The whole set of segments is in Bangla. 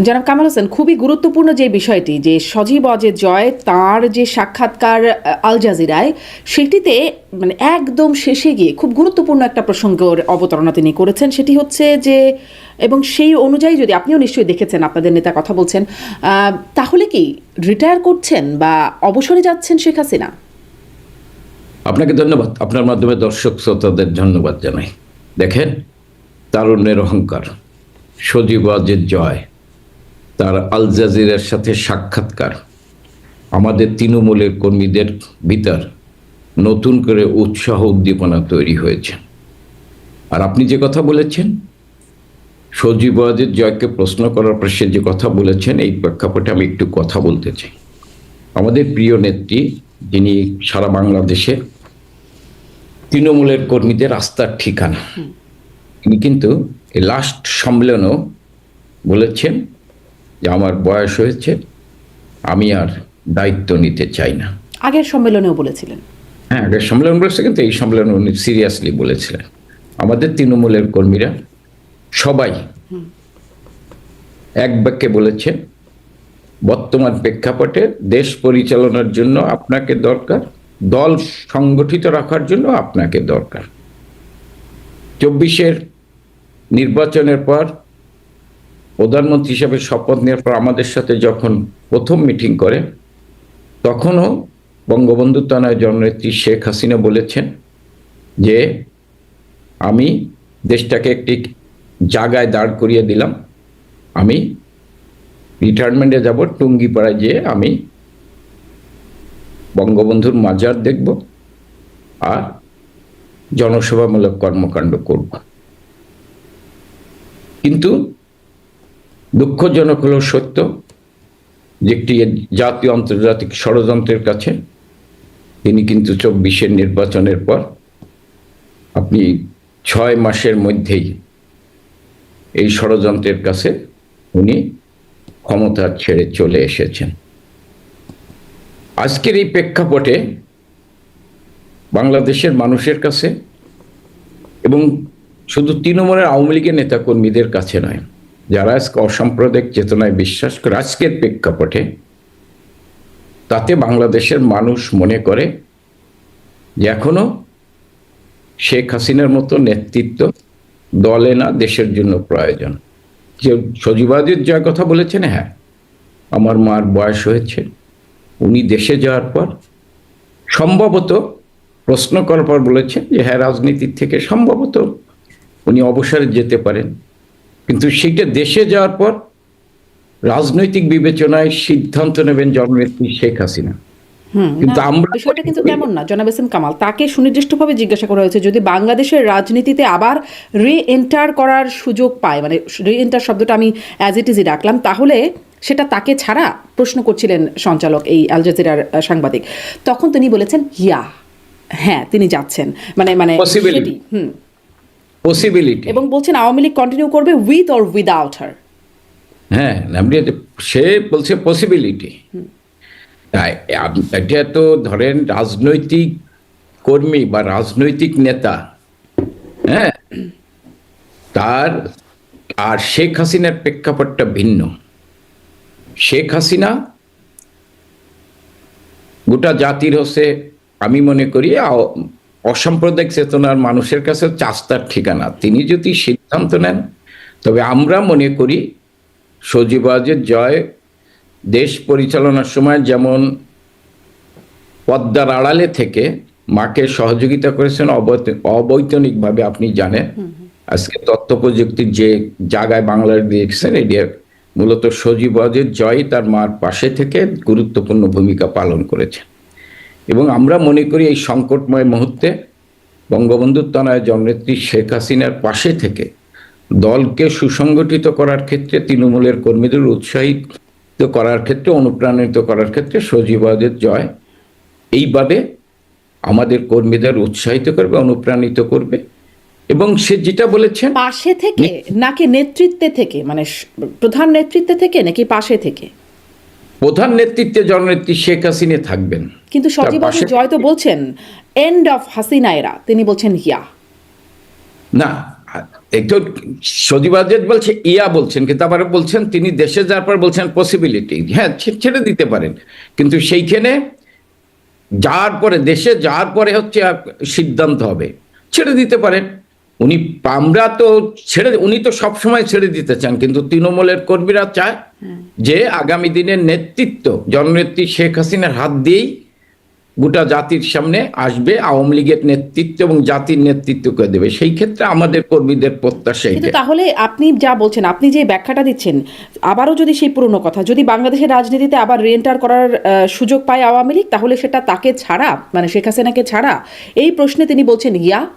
জনাব কামাল হোসেন, খুবই গুরুত্বপূর্ণ যে বিষয়টি যে সজীব ওয়াজেদ জয় তার যে সাক্ষাৎকার আল জাজিরায়, সেটিতে মানে একদম শেষে গিয়ে খুব গুরুত্বপূর্ণ একটা প্রসঙ্গের অবতারণা তিনি করেছেন। সেটি হচ্ছে যে, এবং সেই অনুযায়ী যদি আপনিও নিশ্চয়ই দেখেছেন, আপনাদের নেতা কথা বলছেন, তাহলে কি রিটায়ার করছেন বা অবসরে যাচ্ছেন শেখ হাসিনা? আপনাকে ধন্যবাদ। আপনার মাধ্যমে দর্শক শ্রোতাদের ধন্যবাদ জানাই। দেখেন, তারুণ্যের অহংকার, সজীব ওয়াজেদ জয় তার আল জাজিরার সাথে সাক্ষাৎকার আমাদের তৃণমূলের কর্মীদের ভিতর নতুন করে উৎসাহ উদ্দীপনা তৈরি হয়েছে। আর আপনি যে কথা বলেছেন, সজীব ওয়াজেদ জয়কে প্রশ্ন করার পর সে যে কথা বলেছেন, এই প্রেক্ষাপটে আমি একটু কথা বলতে চাই। আমাদের প্রিয় নেত্রী, যিনি সারা বাংলাদেশে তৃণমূলের কর্মীদের আস্থার ঠিকানা, তিনি কিন্তু এই লাস্ট সম্মেলনেও বলেছেন যে আমার বয়স হয়েছে, আমি আর দায়িত্ব নিতে চাই না। আগের সম্মেলনেও বলেছিলেন। হ্যাঁ, আগের সম্মেলন বলেছে, কিন্তু এই সম্মেলনে উনি সিরিয়াসলি বলেছিলেন। আমাদের তৃণমূলের কর্মীরা সবাই এক বাক্যে বলেছেন, বর্তমান প্রেক্ষাপটে দেশ পরিচালনার জন্য আপনাকে দরকার, দল সংগঠিত রাখার জন্য আপনাকে দরকার। 24-এর নির্বাচনের পর প্রধানমন্ত্রী হিসেবে শপথ নেওয়ার পর আমাদের সাথে যখন প্রথম মিটিং করে, তখনও বঙ্গবন্ধু তনয় জননেত্রী শেখ হাসিনা বলেছেন যে আমি দেশটাকে একটি জায়গায় দাঁড় করিয়ে দিলাম, আমি রিটায়ারমেন্টে যাব, টুঙ্গিপাড়ায় যেয়ে আমি বঙ্গবন্ধুর মাজার দেখব আর জনসেবামূলক কর্মকাণ্ড করব। কিন্তু দুঃখজনক হলো সত্য যে একটি জাতীয় আন্তর্জাতিক ষড়যন্ত্রের কাছে তিনি কিন্তু 24-এর নির্বাচনের পর আপনি 6 মাসের মধ্যেই এই ষড়যন্ত্রের কাছে উনি ক্ষমতা ছেড়ে চলে এসেছেন। আজকের এই প্রেক্ষাপটে বাংলাদেশের মানুষের কাছে এবং শুধু তৃণমূলের আওয়ামী লীগের নেতাকর্মীদের কাছে নয়, যারা আজকে অসাম্প্রদায়িক চেতনায় বিশ্বাস করে, আজকের প্রেক্ষাপটে তাতে বাংলাদেশের মানুষ মনে করে যে এখনো শেখ হাসিনার মতো নেতৃত্ব দলে না, দেশের জন্য প্রয়োজন। যে সজীব ওয়াজেদ জয় কথা বলেছেন, হ্যাঁ, আমার মার বয়স হয়েছে, উনি দেশে যাওয়ার পর সম্ভবত প্রশ্ন করার পর বলেছেন যে হ্যাঁ, রাজনীতির থেকে সম্ভবত উনি অবসরে যেতে পারেন, কিন্তু সেইটা দেশে যাওয়ার পর রাজনৈতিক বিবেচনায় সিদ্ধান্ত নেবেন জননেত্রী শেখ হাসিনা। কিন্তু বিষয়টা কিন্তু তেমন না জনাব এস এম কামাল। তাকে সুনির্দিষ্টভাবে জিজ্ঞাসা করা হয়েছে যদি বাংলাদেশের রাজনীতিতে আবার রি এন্টার করার সুযোগ পায়, মানে রি এন্টার শব্দটা আমি অ্যাজ ইট ইজই রাখলাম, তাহলে সেটা তাকে ছাড়া প্রশ্ন করছিলেন সঞ্চালক, এই আল জাজিরার সাংবাদিক। তখন তিনি বলেছেন হ্যাঁ তিনি যাচ্ছেন, মানে পসিবিলিটি, এবং বলছেন আওয়ামী লীগ কন্টিনিউ করবে উইথ অর উইদাউট হার। হ্যাঁ, সে বলছে পসিবিলিটি। এটা তো ধরেন রাজনৈতিক কর্মী বা রাজনৈতিক নেতা, হ্যাঁ, তার আর শেখ হাসিনার প্রেক্ষাপটটা ভিন্ন। শেখ হাসিনা গোটা জাতির হচ্ছে, আমি মনে করি অসাম্প্রদায়িক চেতনার মানুষের কাছে চাস্তার ঠিকানা। তিনি যদি সিদ্ধান্ত নেন, তবে আমরা মনে করি সজীব ওয়াজেদ জয় দেশ পরিচালনার সময় যেমন পদ্মার আড়ালে থেকে মাকে সহযোগিতা করেছেন অবৈতনিকভাবে, আপনি জানেন আজকে তথ্য প্রযুক্তির যে জায়গায় বাংলাদেশ দিয়েছেন, এটি মূলত সজীব ওয়াজেদ জয় তার মার পাশে থেকে গুরুত্বপূর্ণ ভূমিকা পালন করেছেন। এবং আমরা মনে করি এই সংকটময় মুহূর্তে বঙ্গবন্ধুর তনয় জননেত্রী শেখ হাসিনার পাশে থেকে দলকে সুসংগঠিত করার ক্ষেত্রে, তৃণমূলের কর্মীদের উৎসাহিত করার ক্ষেত্রে, অনুপ্রাণিত করার ক্ষেত্রে সজীব ওয়াজেদ জয় এইভাবে আমাদের কর্মীদের উৎসাহিত করবে, অনুপ্রাণিত করবে। এবং সে যেটা বলেছেন, পাশে থেকে নাকি নেতৃত্বে থেকে, মানে প্রধান নেতৃত্বে থেকে নাকি পাশে থেকে? প্রধান নেতৃত্বে জননেত্রী শেখ হাসিনা থাকবেন, কিন্তু সজীব ওয়াজেদ জয় তো বলছেন এন্ড অফ হাসিনা এরা, তিনি বলছেন না, একটু সজীব ওয়াজেদ বলছে বলছেন, কিন্তু আবার বলছেন তিনি দেশে যাওয়ার পর বলছেন পসিবিলিটি, হ্যাঁ ছেড়ে দিতে পারেন, কিন্তু সেইখানে যাওয়ার পরে, দেশে যাওয়ার পরে হচ্ছে সিদ্ধান্ত হবে, ছেড়ে দিতে পারেন উনি। আমরা তো উনি তো সবসময় ছেড়ে দিতে চান, কিন্তু তৃণমূলের কর্মীরা চায় যে আগামী দিনের নেতৃত্ব জননেত্রী শেখ হাসিনার হাত দিয়েই গোটা জাতির সামনে আসবে, আওয়ামী লীগের নেতৃত্ব এবং জাতির নেতৃত্বকে দেবে। সেই ক্ষেত্রে আমাদের কর্মীদের প্রত্যাশা কিন্তু এটা। তাহলে আপনি যা বলছেন, আপনি যে ব্যাখ্যাটা দিচ্ছেন, আবারও যদি সেই পুরনো কথা, যদি বাংলাদেশের রাজনীতিতে আবার রিএন্টার করার সুযোগ পায় আওয়ামী লীগ, তাহলে সেটা তাকে ছাড়া, মানে শেখ হাসিনাকে ছাড়া, এই প্রশ্নে তিনি বলছেন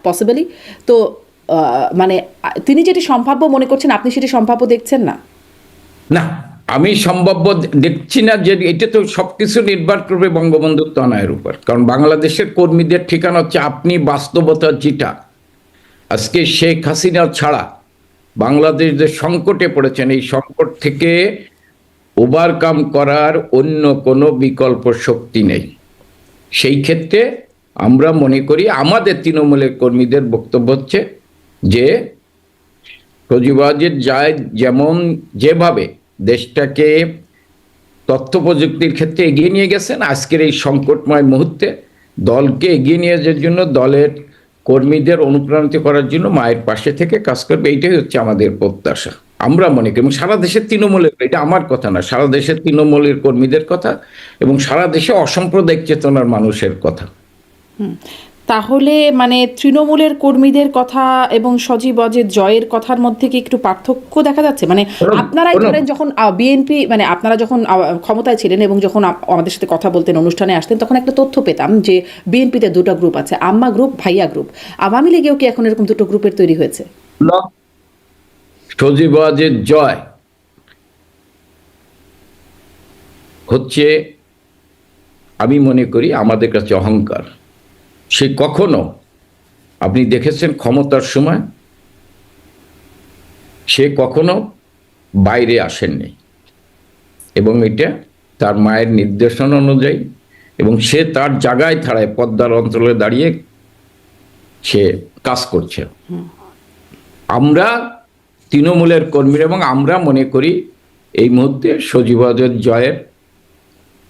পসিবলি। তো মানে তিনি যেটি সম্ভাব্য মনে করছেন, আপনি সেটি সম্ভাব্য দেখছেন না? না, আমি সম্ভাব্য দেখছি না। যে এটা তো সবকিছু নির্ভর করবে বঙ্গবন্ধুর তনয়ের উপর, কারণ বাংলাদেশের কর্মীদের ঠিকানা হচ্ছে আপনি বাস্তবতা যেটা। আজকে শেখ হাসিনা ছাড়া বাংলাদেশ যে সংকটে পড়েছেন, এই সংকট থেকে ওভারকাম করার অন্য কোনো বিকল্প শক্তি নেই। সেই ক্ষেত্রে আমরা মনে করি, আমাদের তৃণমূলের কর্মীদের বক্তব্য হচ্ছে যে সজীব ওয়াজেদ যায় যেমন যেভাবে দেশটাকে তথ্য প্রযুক্তির ক্ষেত্রে এগিয়ে নিয়ে গেছেন, আজকের এই সংকটময় মুহূর্তে দলকে এগিয়ে নিয়ে যাওয়ার জন্য, দলের কর্মীদের অনুপ্রাণিত করার জন্য মায়ের পাশে থেকে কাজ করবে, এইটাই হচ্ছে আমাদের প্রত্যাশা। আমরা মনে করি, এবং সারা দেশের তৃণমূলের, এটা আমার কথা না, সারা দেশের তৃণমূলের কর্মীদের কথা এবং সারা দেশে অসাম্প্রদায়িক চেতনার মানুষের কথা। তাহলে মানে তৃণমূলের কর্মীদের কথা এবং সজীব ওয়াজেদ জয়ের কথার মধ্যে কি একটু পার্থক্য দেখা যাচ্ছে? মানে আপনারাই ধরেন যখন বিএনপি, মানে আপনারা যখন ক্ষমতায় ছিলেন এবং যখন আমাদের সাথে কথা বলতেন, অনুষ্ঠানে আসতেন, তখন একটা তথ্য পেতাম যে বিএনপিতে দুটো গ্রুপ আছে, আম্মা গ্রুপ, ভাইয়া গ্রুপ। আওয়ামী লীগেও কি এখন এরকম দুটো গ্রুপের তৈরি হয়েছে? সজীব ওয়াজেদ জয় হচ্ছে, আমি মনে করি আমাদের কাছে অহংকার। সে কখনো, আপনি দেখেছেন ক্ষমতার সময় সে কখনো বাইরে আসেননি, এবং এটা তার মায়ের নির্দেশনা অনুযায়ী, এবং সে তার জায়গায় থাড়ায় পদ্মার অঞ্চলে দাঁড়িয়ে সে কাজ করছে। আমরা তৃণমূলের কর্মীরা এবং আমরা মনে করি এই মুহূর্তে সজীব ওয়াজেদ জয়ের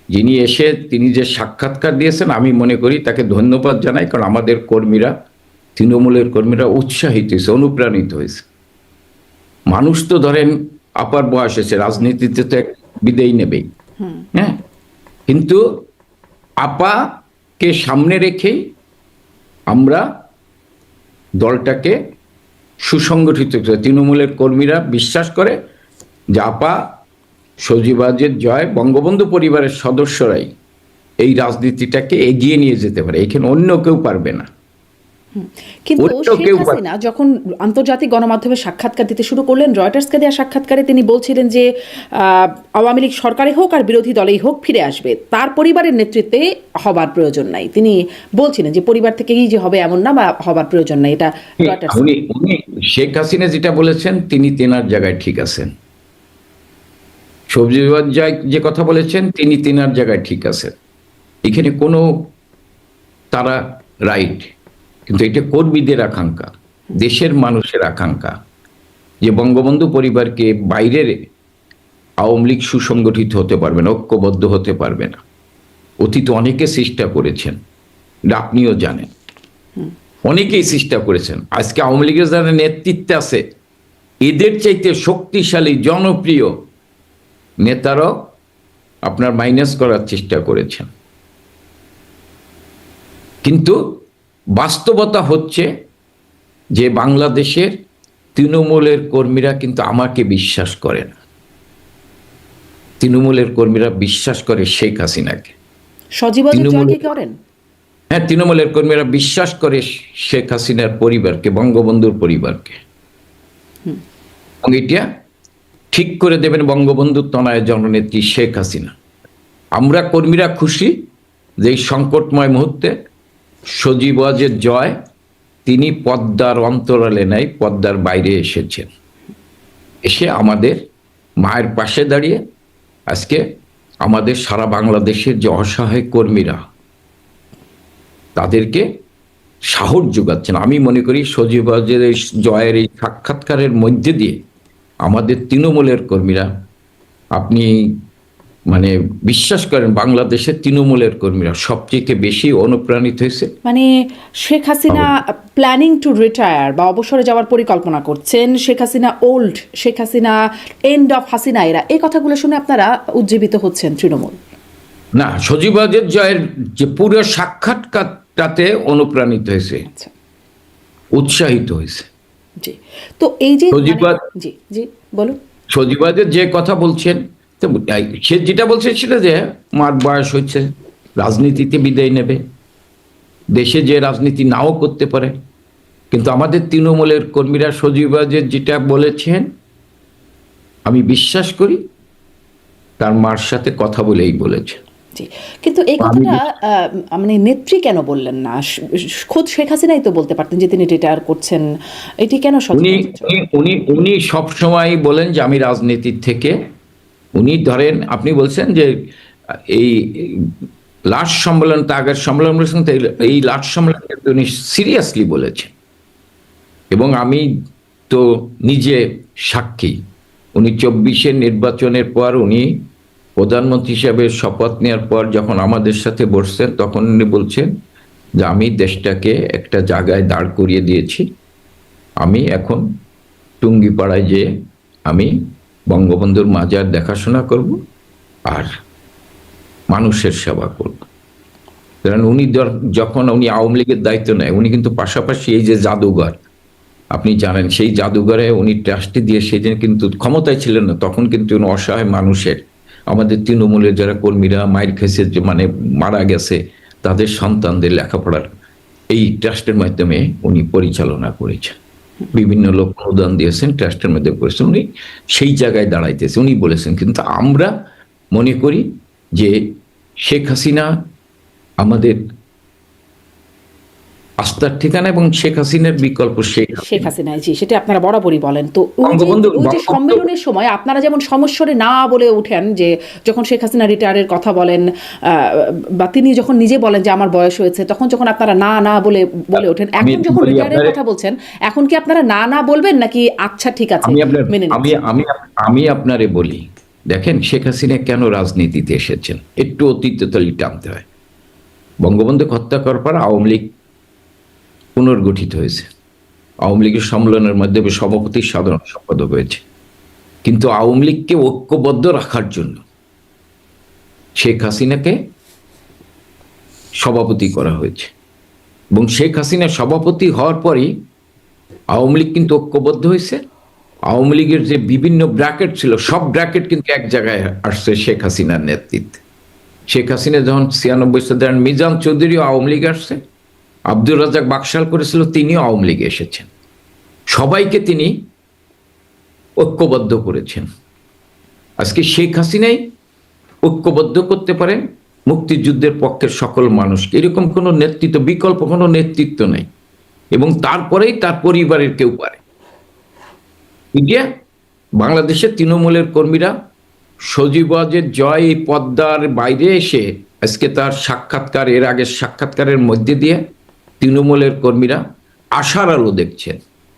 যিনি এসে তিনি যে সাক্ষাৎকার দিয়েছেন, আমি মনে করি তাকে ধন্যবাদ জানাই, কারণ আমাদের কর্মীরা, তৃণমূলের কর্মীরা উৎসাহিত হয়েছে, অনুপ্রাণিত হয়েছে। মানুষ তো ধরেন আপার বয়স এসে রাজনীতিতে তো এক বিদায় নেবেই, হ্যাঁ, কিন্তু আপাকে সামনে রেখেই আমরা দলটাকে সুসংগঠিত করে, তৃণমূলের কর্মীরা বিশ্বাস করে যে আপা সজীব ওয়াজেদ জয়, বঙ্গবন্ধু পরিবারের সদস্যরাই এই রাজনীতিটাকে এগিয়ে নিয়ে যেতে পারে, এখানে অন্য কেউ পারবে না। কিন্তু শেখ হাসিনা যখন আন্তর্জাতিক গণমাধ্যমে সাক্ষাৎকার দিতে শুরু করলেন, রয়টার্সকে দেওয়া সাক্ষাৎকারে তিনি বলছিলেন যে আওয়ামী লীগ সরকারে হোক আর বিরোধী দলেই হোক ফিরে আসবে, তার পরিবারের নেতৃত্বে হবার প্রয়োজন নাই। তিনি বলছিলেন যে পরিবার থেকেই যে হবে এমন না, বা হবার প্রয়োজন নাই। এটা রয়টার্স। উনি শেখ হাসিনা যেটা বলেছেন তিনি তেনার জায়গায় ঠিক আছেন, সজীব ওয়াজেদ যে কথা বলেছেন তিনি তেনার জায়গায় ঠিক আছেন, এখানে কোনো তারা রাইট। কিন্তু এটা কর্মীদের আকাঙ্ক্ষা, দেশের মানুষের আকাঙ্ক্ষা যে বঙ্গবন্ধু পরিবারকে বাইরের আওয়ামী লীগ সুসংগঠিত হতে পারবে না, ঐক্যবদ্ধ হতে পারবে না। অতীতে অনেকে চেষ্টা করেছেন, আপনিও জানেন, অনেকেই চেষ্টা করেছেন। আজকে আওয়ামী লীগের যারা নেতৃত্বে আছে, এদের চাইতে শক্তিশালী জনপ্রিয় নেতারাও আপনার মাইনাস করার চেষ্টা করেছেন। কিন্তু বাস্তবতা হচ্ছে যে বাংলাদেশের তৃণমূলের কর্মীরা কিন্তু আমাকে বিশ্বাস করে না, তৃণমূলের কর্মীরা বিশ্বাস করে শেখ হাসিনাকে। সজীব ওয়াজেদ জয়কে করেন? হ্যাঁ, তৃণমূলের কর্মীরা বিশ্বাস করে শেখ হাসিনার পরিবারকে, বঙ্গবন্ধুর পরিবারকে, এবং এটা ঠিক করে দেবেন বঙ্গবন্ধুর তনয় জননেত্রী শেখ হাসিনা। আমরা কর্মীরা খুশি যে এই সংকটময় মুহূর্তে সজীব ওয়াজেদ জয় তিনি পদ্মার অন্তরালে নাই, পদ্মার বাইরে এসেছেন, এসে আমাদের মায়ের পাশে দাঁড়িয়ে আজকে আমাদের সারা বাংলাদেশের যে অসহায় কর্মীরা তাদেরকে সাহস যোগাচ্ছেন। আমি মনে করি সজীব ওয়াজেদ এই জয়ের এই সাক্ষাৎকারের মধ্যে দিয়ে আমাদের তৃণমূলের কর্মীরা, আপনি মানে বিশ্বাস করেন বাংলাদেশের তৃণমূলের কর্মীরা সবচেয়ে বেশি অনুপ্রাণিত হয়েছে। মানে Sheikh Hasina planning to retire বা অবসরে যাওয়ার পরিকল্পনা করছেন, Sheikh Hasina old, Sheikh Hasina end of Hasina এরা, এই কথাগুলো শুনে আপনারা উজ্জীবিত হচ্ছেন তৃণমূল? না, সজীব ওয়াজেদ জয়ের যে পুরো সাক্ষাৎকারটাতে অনুপ্রাণিত হয়েছে, আচ্ছা, উৎসাহিত হয়েছে। জি। তো এই যে সজীব জি জি বলুন। সজীব ওয়াজেদ যে কথা বলছেন, তো সে যেটা বলছে সেটা যে মার বয়স হচ্ছে, রাজনীতিতে বিদায় নেবে, দেশে যে রাজনীতি নাও করতে পারে। কিন্তু আমাদের তৃণমূলের কর্মীরা সজীব ওয়াজেদ যেটা বলেছেন আমি বিশ্বাস করি তার মার সাথে কথা বলেই বলেছে। জি, কিন্তু এই কথাটা মানে নেত্রী কেন বললেন না? খোদ শেখ হাসিনাই তো বলতে পারতেন যে তিনি রিটায়ার করছেন। এটি কেন উনি উনি উনি সবসময় বলেন যে আমি রাজনীতির থেকে, উনি ধরেন আপনি বলছেন যে এই লাস্ট সম্মেলন আগের সম্মেলন বলেছেন, এই লাস্ট সম্মেলন উনি সিরিয়াসলি বলেছেন এবং আমি তো নিজে সাক্ষী। উনি 24-এর নির্বাচনের পর উনি প্রধানমন্ত্রী হিসাবে শপথ নেওয়ার পর যখন আমাদের সাথে বসছেন তখন উনি বলছেন যে আমি দেশটাকে একটা জায়গায় দাঁড় করিয়ে দিয়েছি, আমি এখন টুঙ্গিপাড়ায় যেয়ে আমি বঙ্গবন্ধুর মাজার দেখাশোনা করব আর মানুষের সেবা করব। কারণ উনি যখন উনি আওয়ামী লীগের দায়িত্ব নেয় উনি কিন্তু পাশাপাশি এই যে জাদুঘর আপনি জানেন সেই জাদুঘরে উনি ট্রাস্টি দিয়ে সেদিন কিন্তু ক্ষমতায় ছিলেন না, তখন কিন্তু উনি অসহায় মানুষের, আমাদের তৃণমূলের যারা কর্মীরা মায়ের খেয়েছে মানে মারা গেছে তাদের সন্তানদের লেখাপড়ার এই ট্রাস্টের মাধ্যমে উনি পরিচালনা করেছেন, বিভিন্ন লোক অনুদান দিয়েছেন, ট্রাস্টের মধ্যে করেছেন, উনি সেই জায়গায় দাঁড়াইতেছে। উনি বলেছেন কিন্তু আমরা মনে করি যে শেখ হাসিনা আমাদের আস্থার ঠিকানা এবং শেখ হাসিনার বিকল্প শেখ হাসিনা। জি, সেটা আপনারা বরাবরই বলেন। তো ওই যে সম্মেলনের সময় আপনারা যেমন সমস্বরে না বলে উঠেন, যে যখন শেখ হাসিনা রিটায়ারের কথা বলেন বা তিনি যখন নিজে বলেন যে আমার বয়স হয়েছে, তখন যখন আপনারা না না বলে ওঠেন, এখন যখন রিটায়ারের কথা বলছেন এখন কি আপনারা না না বলবেন নাকি আচ্ছা ঠিক আছে মেনে নিচ্ছেন? আমি আপনারে বলি, দেখেন শেখ হাসিনা কেন রাজনীতিতে এসেছেন একটু অতীতে টানতে হয়। বঙ্গবন্ধু হত্যা করার পর আওয়ামী লীগ পুনর্গঠিত হয়েছে, আওয়ামী লীগের সম্মেলনের মাধ্যমে সভাপতি সাধারণ সম্পাদক হয়েছে, কিন্তু আওয়ামী লীগকে ঐক্যবদ্ধ রাখার জন্য শেখ হাসিনাকে সভাপতি করা হয়েছে এবং শেখ হাসিনা সভাপতি হওয়ার পরই আওয়ামী লীগ কিন্তু ঐক্যবদ্ধ হয়েছে। আওয়ামী লীগের যে বিভিন্ন ব্র্যাকেট ছিল সব ব্র্যাকেট কিন্তু এক জায়গায় আসছে শেখ হাসিনার নেতৃত্বে। শেখ হাসিনা যখন 96 সালে মিজান চৌধুরীও আওয়ামী লীগ আসছে, আব্দুর রাজ্জাক বাকশাল করেছিল, তিনিও আওয়ামী লীগে এসেছেন, সবাইকে তিনি ঐক্যবদ্ধ করেছেন। আজকে শেখ হাসিনাই ঐক্যবদ্ধ করতে পারেন মুক্তিযুদ্ধের পক্ষের সকল মানুষকে, এরকম কোনো নেতৃত্ব, বিকল্প কোনো নেতৃত্ব নেই, এবং তারপরেই তার পরিবারের কেউ পারে। বাংলাদেশের তৃণমূলের কর্মীরা সজীব ওয়াজেদ জয় এই পদ্মার বাইরে এসে আজকে তার সাক্ষাৎকার, এর আগের সাক্ষাৎকারের মধ্যে দিয়ে তৃণমূলের কর্মীরা আশার আলো দেখছেন।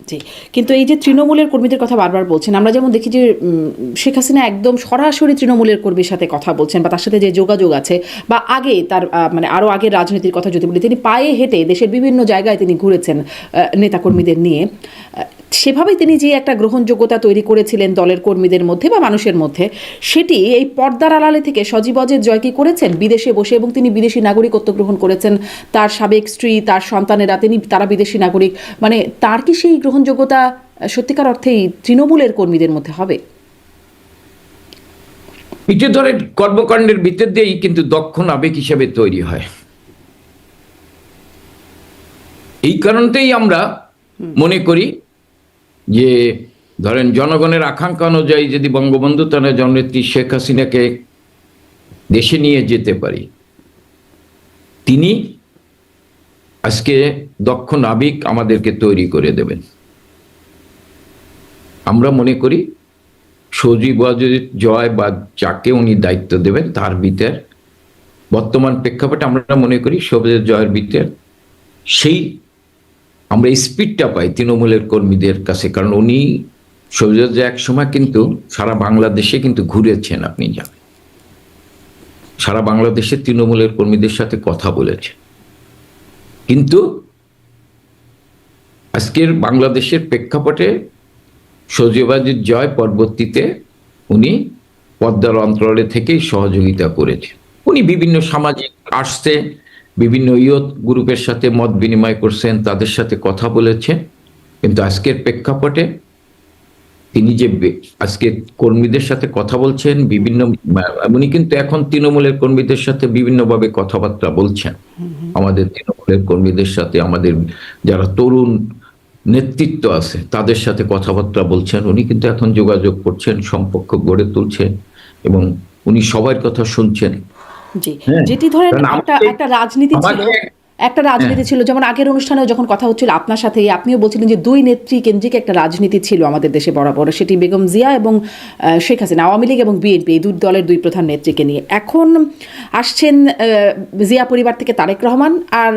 জি, কিন্তু এই যে তৃণমূলের কর্মীদের কথা বারবার বলছেন, আমরা যেমন দেখি যে শেখ হাসিনা একদম সরাসরি তৃণমূলের কর্মীর সাথে কথা বলছেন বা তার সাথে যে যোগাযোগ আছে, বা আগে তার মানে আরও আগের রাজনীতির কথা যদি বলি, তিনি পায়ে হেঁটে দেশের বিভিন্ন জায়গায় তিনি ঘুরেছেন নেতাকর্মীদের নিয়ে, সেভাবেই তিনি যে একটা গ্রহণযোগ্যতা তৈরি করেছিলেন দলের কর্মীদের মধ্যে বা মানুষের মধ্যে, সেটি এই পর্দার আড়ালে থেকে সজীব ওয়াজেদ জয় কি করেছেন বিদেশে বসে, এবং তিনি বিদেশি নাগরিকত্ব গ্রহণ করেছেন, তার সাবেক স্ত্রী, তার সন্তানেরা তারা বিদেশি নাগরিক, মানে তার কি সেই গ্রহণযোগ্যতা সত্যিকার অর্থেই তৃণমূলের কর্মীদের মধ্যে হবে? পিঠে ধরে কর্মকাণ্ডের ভিতর দিয়েই কিন্তু দক্ষ নাবিক হিসেবে তৈরি হয়। এই কারণতেই আমরা মনে করি যে ধরেন জনগণের আকাঙ্ক্ষা অনুযায়ী যদি বঙ্গবন্ধু তার জননেত্রী শেখ হাসিনাকে দেশে নিয়ে যেতে পারি, তিনি আজকে দক্ষ নাবিক আমাদেরকে তৈরি করে দেবেন। আমরা মনে করি সজীব ওয়াজেদ জয় বা যাকে উনি দায়িত্ব দেবেন তার ভিতর বর্তমান প্রেক্ষাপটে আমরা মনে করি সজীব জয়ের ভিতর সেই আমরা স্পিডটা পাই তৃণমূলের কর্মীদের কাছে, কারণ উনি সৌজন্য এক সময় কিন্তু সারা বাংলাদেশে কিন্তু ঘুরেছেন, আপনি জানেন, সারা বাংলাদেশে তৃণমূলের কর্মীদের সাথে কথা বলেছেন। কিন্তু আজকের বাংলাদেশের প্রেক্ষাপটে সজীবাজের জয় পরবর্তীতে উনি পদ্মার অন্তরালে থেকেই সহযোগিতা করেছেন। উনি বিভিন্ন সামাজিক আসছে, বিভিন্ন ইয়ত গ্রুপের সাথে মত বিনিময় করছেন, তাদের সাথে কথা বলেছেন। কিন্তু আজকের প্রেক্ষাপটে তিনি যে আজকে কর্মীদের সাথে কথা বলছেন, বিভিন্ন উনি কিন্তু এখন তৃণমূলের কর্মীদের সাথে বিভিন্নভাবে কথাবার্তা বলছেন। আমাদের তৃণমূলের কর্মীদের সাথে, আমাদের যারা তরুণ নেতৃত্ব আছে তাদের সাথে কথাবার্তা বলছেন। উনি কিন্তু এখন যোগাযোগ করছেন, সম্পর্ক গড়ে তুলছেন এবং উনি সবার কথা শুনছেন। জি, যেটি ধরেন একটা রাজনীতি ছিল, যেমন আগের অনুষ্ঠানেও যখন কথা হচ্ছিল আপনার সাথে, আপনিও বলছিলেন যে দুই নেত্রী কেন্দ্রিক একটা রাজনীতি ছিল আমাদের দেশে বরাবর, সেটি বেগম জিয়া এবং শেখ হাসিনা, আওয়ামী লীগ এবং বিএনপি, এই দুই দলের দুই প্রধান নেত্রীকে নিয়ে। এখন আসছেন জিয়া পরিবার থেকে তারেক রহমান, আর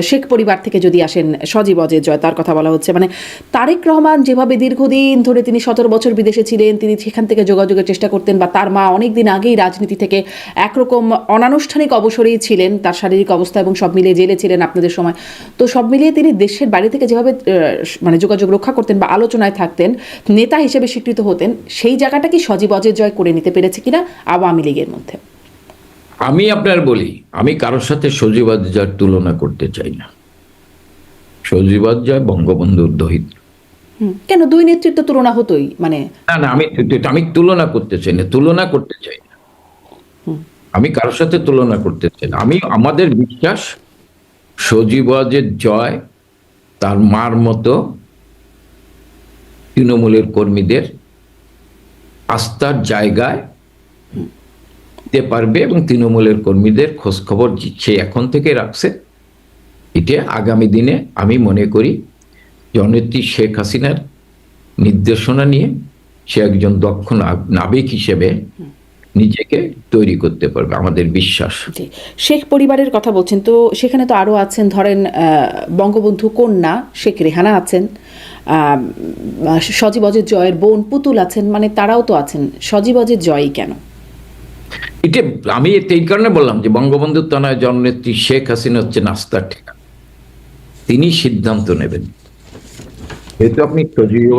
শেখ পরিবার থেকে যদি আসেন সজীব অজের জয়, তার কথা বলা হচ্ছে। মানে তারেক রহমান যেভাবে দীর্ঘদিন ধরে তিনি 17 বছর বিদেশে ছিলেন, তিনি সেখান থেকে যোগাযোগের চেষ্টা করতেন, বা তার মা অনেক দিন আগেই রাজনীতি থেকে একরকম অনানুষ্ঠানিক অবসরেই ছিলেন, তার শারীরিক অবস্থা এবং সব মিলিয়ে জেলে ছিলেন আপনাদের সময়। তো সব মিলিয়ে তিনি দেশের বাইরে থেকে যেভাবে মানে যোগাযোগ রক্ষা করতেন বা আলোচনায় থাকতেন, নেতা হিসেবে স্বীকৃত হতেন, সেই জায়গাটা কি সজীব অজের জয় করে নিতে পেরেছে কিনা আওয়ামী লীগের মধ্যে? আমি আপনার বলি, আমি কারোর সাথে সজীবাজ জয়ের তুলনা করতে চাই না। সজীবাজ জয় বঙ্গবন্ধুর দহিত্র। কেন দুই নেতৃত্ব তুলনা হতোই? মানে না, আমি তুলনা করতে চাই না, আমি কারোর সাথে তুলনা করতে চাই না। আমাদের বিশ্বাস সজীবাজের জয় তার মার মতো তৃণমূলের কর্মীদের আস্থার জায়গায় দিতে পারবে এবং তৃণমূলের কর্মীদের খোঁজ খবর সে এখন থেকে রাখছে। এটা আগামী দিনে আমি মনে করি জননেত্রী শেখ হাসিনার নির্দেশনা নিয়ে সে একজন দক্ষ নাবিক হিসেবে নিজেকে তৈরি করতে পারবে, আমাদের বিশ্বাস। শেখ পরিবারের কথা বলছেন, তো সেখানে তো আরো আছেন, ধরেন বঙ্গবন্ধু কন্যা শেখ রেহানা আছেন, সজীব অজের জয়ের বোন পুতুল আছেন, মানে তারাও তো আছেন। সজীব অজের জয়ই কেন? এটা আমি এই কারণে বললাম যে বঙ্গবন্ধুর তনয় জননেত্রী শেখ হাসিনা হচ্ছে নাস্তার ঠিকানা, তিনি সিদ্ধান্ত নেবেন। যেহেতু আপনি সজীব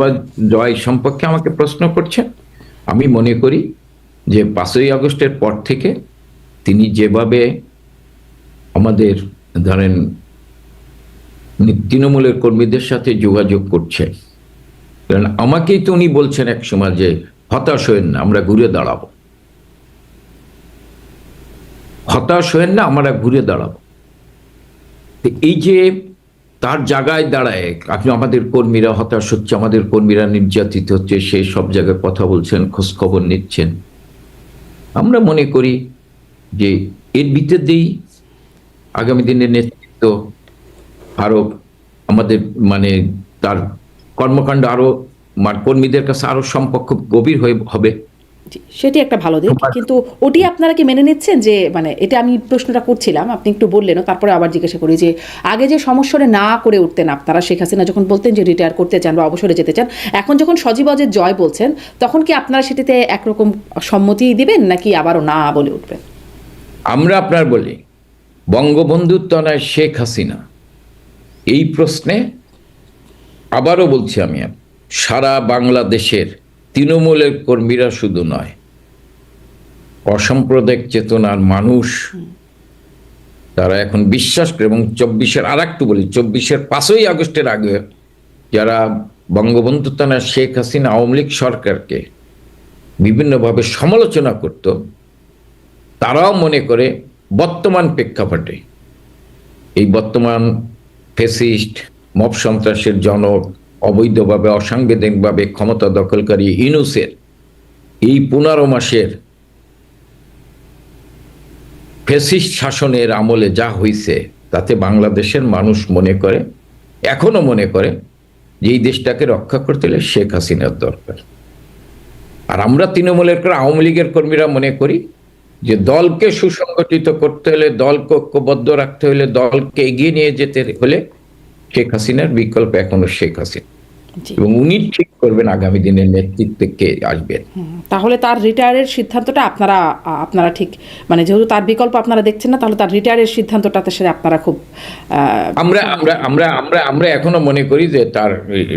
জয় সম্পর্কে আমাকে প্রশ্ন করছেন, আমি মনে করি যে 5ই আগস্টের পর থেকে তিনি যেভাবে আমাদের ধরেন তৃণমূলের কর্মীদের সাথে যোগাযোগ করছেন, কারণ আমাকেই তো উনি বলছেন এক সময় যে হতাশ হয়েন না, আমরা ঘুরে দাঁড়াবো, হতাশ হয়েন না, আমরা ঘুরে দাঁড়াবো। এই যে তার জায়গায় দাঁড়ায় আপনি, আমাদের কর্মীরা হতাশ হচ্ছে, আমাদের কর্মীরা নির্যাতিত হচ্ছে, সেই সব জায়গায় কথা বলছেন, খোঁজ খবর নিচ্ছেন। আমরা মনে করি যে এর ভিতর দিয়েই আগামী দিনের নেতৃত্ব আরো আমাদের মানে তার কর্মকাণ্ড আরো কর্মীদের কাছে আরো সম্পর্ক গভীর হয়ে হবে। সেটি একটা ভালো দিক, কিন্তু ওটি আপনারা কি মেনে নিচ্ছেন? যে মানে এটা আমি প্রশ্নটা করছিলাম, আপনি একটু বললেন, তারপরে আবার জিজ্ঞাসা করি যে আগে যে সমস্যাটা না করে উঠতেন আপনারা, শেখ হাসিনা যখন বলতেন যে রিটায়ার করতে চান বা অবসরে যেতে চান, এখন যখন সজীব অজের জয় বলছেন, তখন কি আপনারা সেটিতে একরকম সম্মতি দিবেন নাকি আবারও না বলে উঠবেন? আমরা আপনার বলি বঙ্গবন্ধুর তনয় শেখ হাসিনা, এই প্রশ্নে আবারও বলছি আমি, সারা বাংলাদেশের তৃণমূলের কর্মীরা শুধু নয়, অসাম্প্রদায়িক চেতনার মানুষ তারা এখন বিশ্বাস করে, এবং 24-এর আর একটু বলি, 24-এর 5ই আগস্টের আগে যারা বঙ্গবন্ধু তনয় শেখ হাসিনা আওয়ামী লীগ সরকারকে বিভিন্নভাবে সমালোচনা করত, তারাও মনে করে বর্তমান প্রেক্ষাপটে এই বর্তমান ফ্যাসিস্ট মব সন্ত্রাসের জনক, অবৈধভাবে অসাংবিধানিকভাবে ক্ষমতা দখলকারী ইউনূসের এই 15 মাসের ফ্যাসিস্ট শাসনের আমলে যা হয়েছে, তাতে বাংলাদেশের মানুষ মনে করে, এখনো মনে করে যে এই দেশটাকে রক্ষা করতে হলে শেখ হাসিনার দরকার। আর আমরা তৃণমূলের আওয়ামী লীগের কর্মীরা মনে করি যে দলকে সুসংগঠিত করতে হলে, দলকে ঐক্যবদ্ধ রাখতে হলে, দলকে এগিয়ে নিয়ে যেতে হলে শেখ হাসিনার বিকল্প এখনো শেখ হাসিনা, জি। এবং উনি ঠিক করবেন আগামী দিনের নেতৃত্বে কে আসবেন। তাহলে তার রিটায়ারের সিদ্ধান্তটা আপনারা ঠিক, মানে যেহেতু তার বিকল্প আপনারা দেখছেন না, তাহলে তার রিটায়ারের সিদ্ধান্তটাতে সাথে আপনারা খুব আমরা আমরা আমরা আমরা আমরা এখনো মনে করি যে তার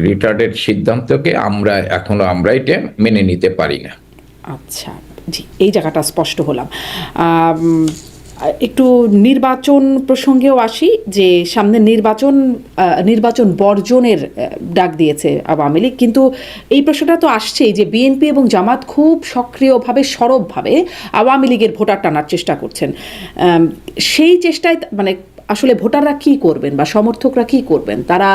রিটায়ার্ডের সিদ্ধান্তকে আমরা এটা মেনে নিতে পারি না। আচ্ছা, জি, এই জায়গাটা স্পষ্ট হলাম। একটু নির্বাচন প্রসঙ্গেও আসি, যে সামনে নির্বাচন বর্জনের ডাক দিয়েছে আওয়ামী লীগ, কিন্তু এই প্রশ্নটা তো আসছেই যে বিএনপি এবং জামাত খুব সক্রিয়ভাবে সরবভাবে আওয়ামী লীগের ভোটার টানার চেষ্টা করছেন। সেই চেষ্টায় মানে আসলে ভোটাররা কি করবেন বা সমর্থকরা কি করবেন? তারা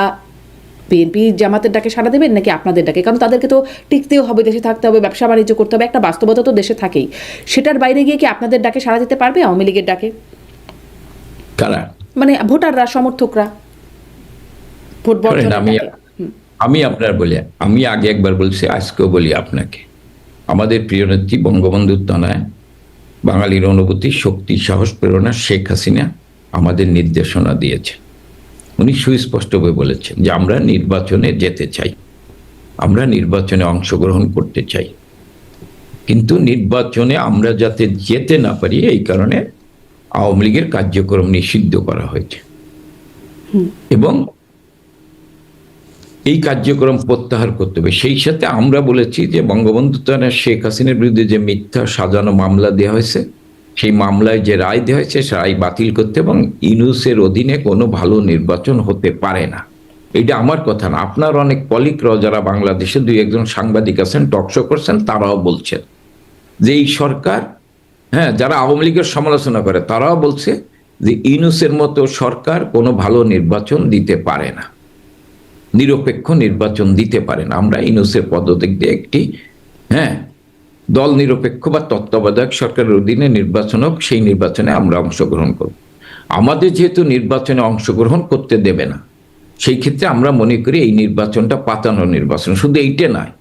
বিএনপি জামাতের ডাকে সাড়া দেবেন নাকি আপনাদের ডাকে? কারণ তাদেরকে তো টিকতেও হবে, দেশে থাকতে হবে, ব্যবসা বাণিজ্য করতে হবে, একটা বাস্তবতা তো দেশে থাকেই। সেটার বাইরে গিয়ে কি আপনাদের ডাকে সাড়া দিতে পারবে আওয়ামী লীগের ডাকে? কারা? মানে ভোটাররা, সমর্থকরা ভোট বর্জনের ডাকে। আমি আপনার বলি, আমি আগে একবার বলছি, আজকেও বলি আপনাকে, আমাদের প্রিয় নেত্রী বঙ্গবন্ধুর তনয় বাঙালির অনুভূতি, শক্তি, সাহস, প্রেরণা শেখ হাসিনা আমাদের নির্দেশনা দিয়েছে। উনি সুস্পষ্টভাবে বলেছেন যে আমরা নির্বাচনে যেতে চাই, আমরা নির্বাচনে অংশগ্রহণ করতে চাই, কিন্তু নির্বাচনে আমরা যাতে যেতে না পারি এই কারণে আওয়ামী লীগের কার্যক্রম নিষিদ্ধ করা হয়েছে, এবং এই কার্যক্রম প্রত্যাহার করতে হবে। সেই সাথে আমরা বলেছি যে বঙ্গবন্ধু তনয় শেখ হাসিনার বিরুদ্ধে যে মিথ্যা সাজানো মামলা দেওয়া হয়েছে, সেই মামলায় যে রায় দেওয়া হয়েছে সে রায় বাতিল করতে, এবং ইউনূসের অধীনে কোনো ভালো নির্বাচন হতে পারে না। এটা আমার কথা না, আপনার অনেক কলিগরাও যারা বাংলাদেশে দুই একজন সাংবাদিক আছেন, টকশো করছেন, তারাও বলছেন যে এই সরকার, যারা আওয়ামী লীগের সমালোচনা করে তারাও বলছে যে ইউনূসের মতো সরকার কোনো ভালো নির্বাচন দিতে পারে না, নিরপেক্ষ নির্বাচন দিতে পারে না। আমরা ইউনূসের পদত্যাগ দিয়ে একটি দল নিরপেক্ষ বা তত্ত্বাবধায়ক সরকারের অধীনে নির্বাচন হোক, সেই নির্বাচনে আমরা অংশগ্রহণ করব। আমাদের যেহেতু নির্বাচনে অংশগ্রহণ করতে দেবে না, সেই ক্ষেত্রে আমরা মনে করি এই নির্বাচনটা পাতানো নির্বাচন। শুধু এইটা নয়,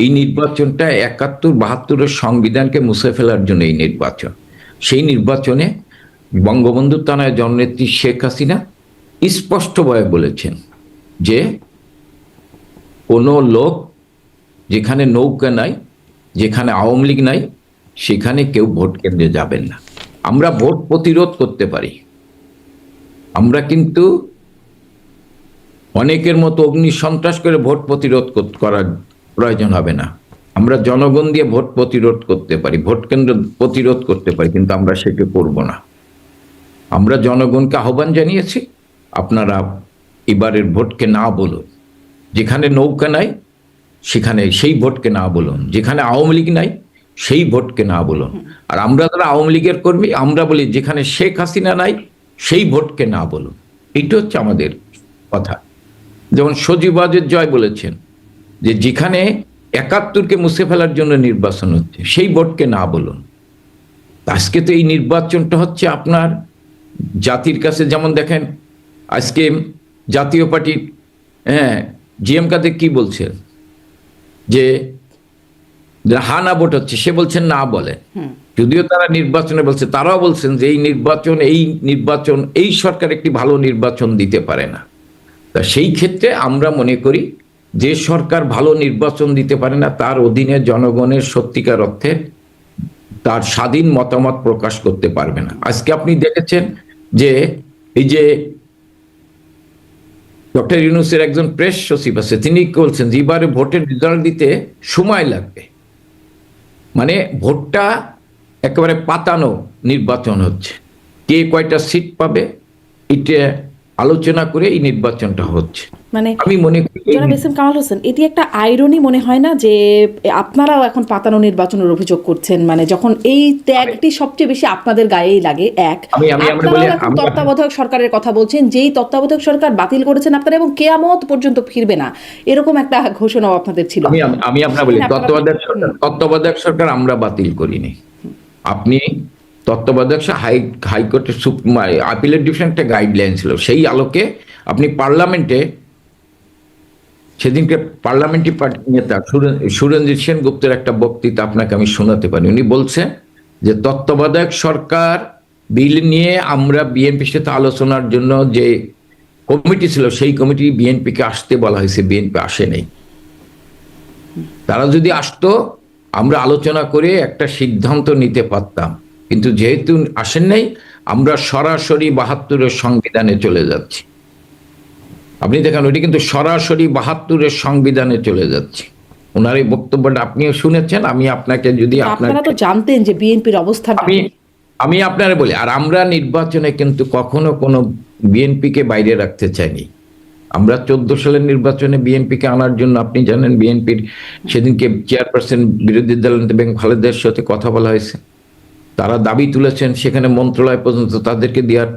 এই নির্বাচনটা ৭১-৭২-এর সংবিধানকে মুছে ফেলার জন্য এই নির্বাচন। সেই নির্বাচনে বঙ্গবন্ধু তনয় জননেত্রী শেখ হাসিনা স্পষ্টভাবে বলেছেন যে কোনো লোক, যেখানে নৌকা নাই, যেখানে আওয়ামী লীগ নাই, সেখানে কেউ ভোট কেন্দ্রে যাবেন না। আমরা ভোট প্রতিরোধ করতে পারি, আমরা কিন্তু অনেকের মতো অগ্নি সন্ত্রাস করে ভোট প্রতিরোধ করার প্রয়োজন হবে না। আমরা জনগণ দিয়ে ভোট প্রতিরোধ করতে পারি, ভোট কেন্দ্র প্রতিরোধ করতে পারি, কিন্তু আমরা সেটা করব না। আমরা জনগণকে আহ্বান জানিয়েছি, আপনারা এবারের ভোটকে না বলুন, যেখানে নৌকা নাই সেখানে সেই ভোটকে না বলুন, যেখানে আওয়ামী লীগ নাই সেই ভোটকে না বলুন। আর আমরা যারা আওয়ামী লীগের কর্মী, আমরা বলি যেখানে শেখ হাসিনা নাই সেই ভোটকে না বলুন। এইটা হচ্ছে আমাদের কথা। যেমন সজীব ওয়াজেদ জয় বলেছেন যে যেখানে ৭১-কে মুছে ফেলার জন্য নির্বাচন হচ্ছে সেই ভোটকে না বলুন। আজকে তো এই নির্বাচনটা হচ্ছে আপনার জাতির কাছে, যেমন দেখেন আজকে জাতীয় পার্টির জিএম কাদের কি বলছেন যে হানা ভোট হচ্ছে, সে বলছেন না বলে, যদিও তারা নির্বাচনে বলছে, তারাও বলছেন যে এই নির্বাচন এই সরকার একটি ভালো নির্বাচন দিতে পারে না। তা সেই ক্ষেত্রে আমরা মনে করি যে সরকার ভালো নির্বাচন দিতে পারে না, তার অধীনে জনগণের সত্যিকার অর্থে তার স্বাধীন মতামত প্রকাশ করতে পারবে না। আজকে আপনি দেখেছেন যে এই যে ডক্টর ইউনূসের একজন প্রেস সচিব আছে, তিনি বলছেন যে এবারে ভোটের রেজাল্ট দিতে সময় লাগবে, মানে ভোটটা একেবারে পাতানো নির্বাচন হচ্ছে, কে কয়টা সিট পাবে এটা আলোচনা করে এই নির্বাচনটা হচ্ছে। মানে আমি মনে করি জনাব এস এম কামাল হোসেন, এটি একটা আইরনি মনে হয় না যে আপনারাও এখন পাতানো নির্বাচনের অভিযোগ করছেন? মানে যখন এই ত্যাগটি সবচেয়ে বেশি আপনাদের গায়েই লাগে, আপনারাও এখন তত্ত্বাবধায়ক সরকারের কথা বলছেন, যেই তত্ত্বাবধায়ক সরকার বাতিল করেছেন আপনারা, এবং কেয়ামত পর্যন্ত ফিরবে না, এরকম একটা ঘোষণাও আপনাদের ছিল। আমি আপনার বলি, তত্ত্বাবধায়ক সরকার আমরা বাতিল করিনি। আপনি তত্ত্বাবধায়ক হাইকোর্টের আপিলের ডিভিশন একটা গাইডলাইন ছিল, সেই আলোকে আপনি পার্লামেন্টে সেদিনকে পার্লামেন্টারি পার্টি নেতা সুরঞ্জিত সেনগুপ্তের একটা বক্তৃতা আপনাকে আমি শোনাতে পারি। উনি বলছেন যে তত্ত্বাবধায়ক সরকার বিল নিয়ে আমরা বিএনপির সাথে আলোচনার জন্য যে কমিটি ছিল, সেই কমিটি বিএনপিকে আসতে বলা হয়েছে, বিএনপি আসে নাই। তারা যদি আসতো আমরা আলোচনা করে একটা সিদ্ধান্ত নিতে পারতাম, কিন্তু যেহেতু আসেন নাই, আমরা সরাসরি ৭২-এর সংবিধানে চলে যাচ্ছি। আপনি দেখেন ওইটা কিন্তু সরাসরি ৭২-এর সংবিধানে চলে যাচ্ছে। ওনার এই বক্তব্যটা আপনিও শুনেছেন। আমি আপনাকে যদি আপনারা তো জানতেন যে বিএনপির অবস্থান, আমি আপনারা বলি, আর আমরা নির্বাচনে কিন্তু কখনো কোনো বিএনপিকে বাইরে রাখতে চাইনি। আমরা 14 সালের নির্বাচনে বিএনপিকে আনার জন্য, আপনি জানেন, বিএনপির সেদিনকে চেয়ারপারসন বিরোধী দল নেতা খালেদার সাথে কথা বলা হয়েছে। তারা দাবি তুলেছেন, সেখানে মন্ত্রণালয় পর্যন্ত তাদেরকে দেওয়ার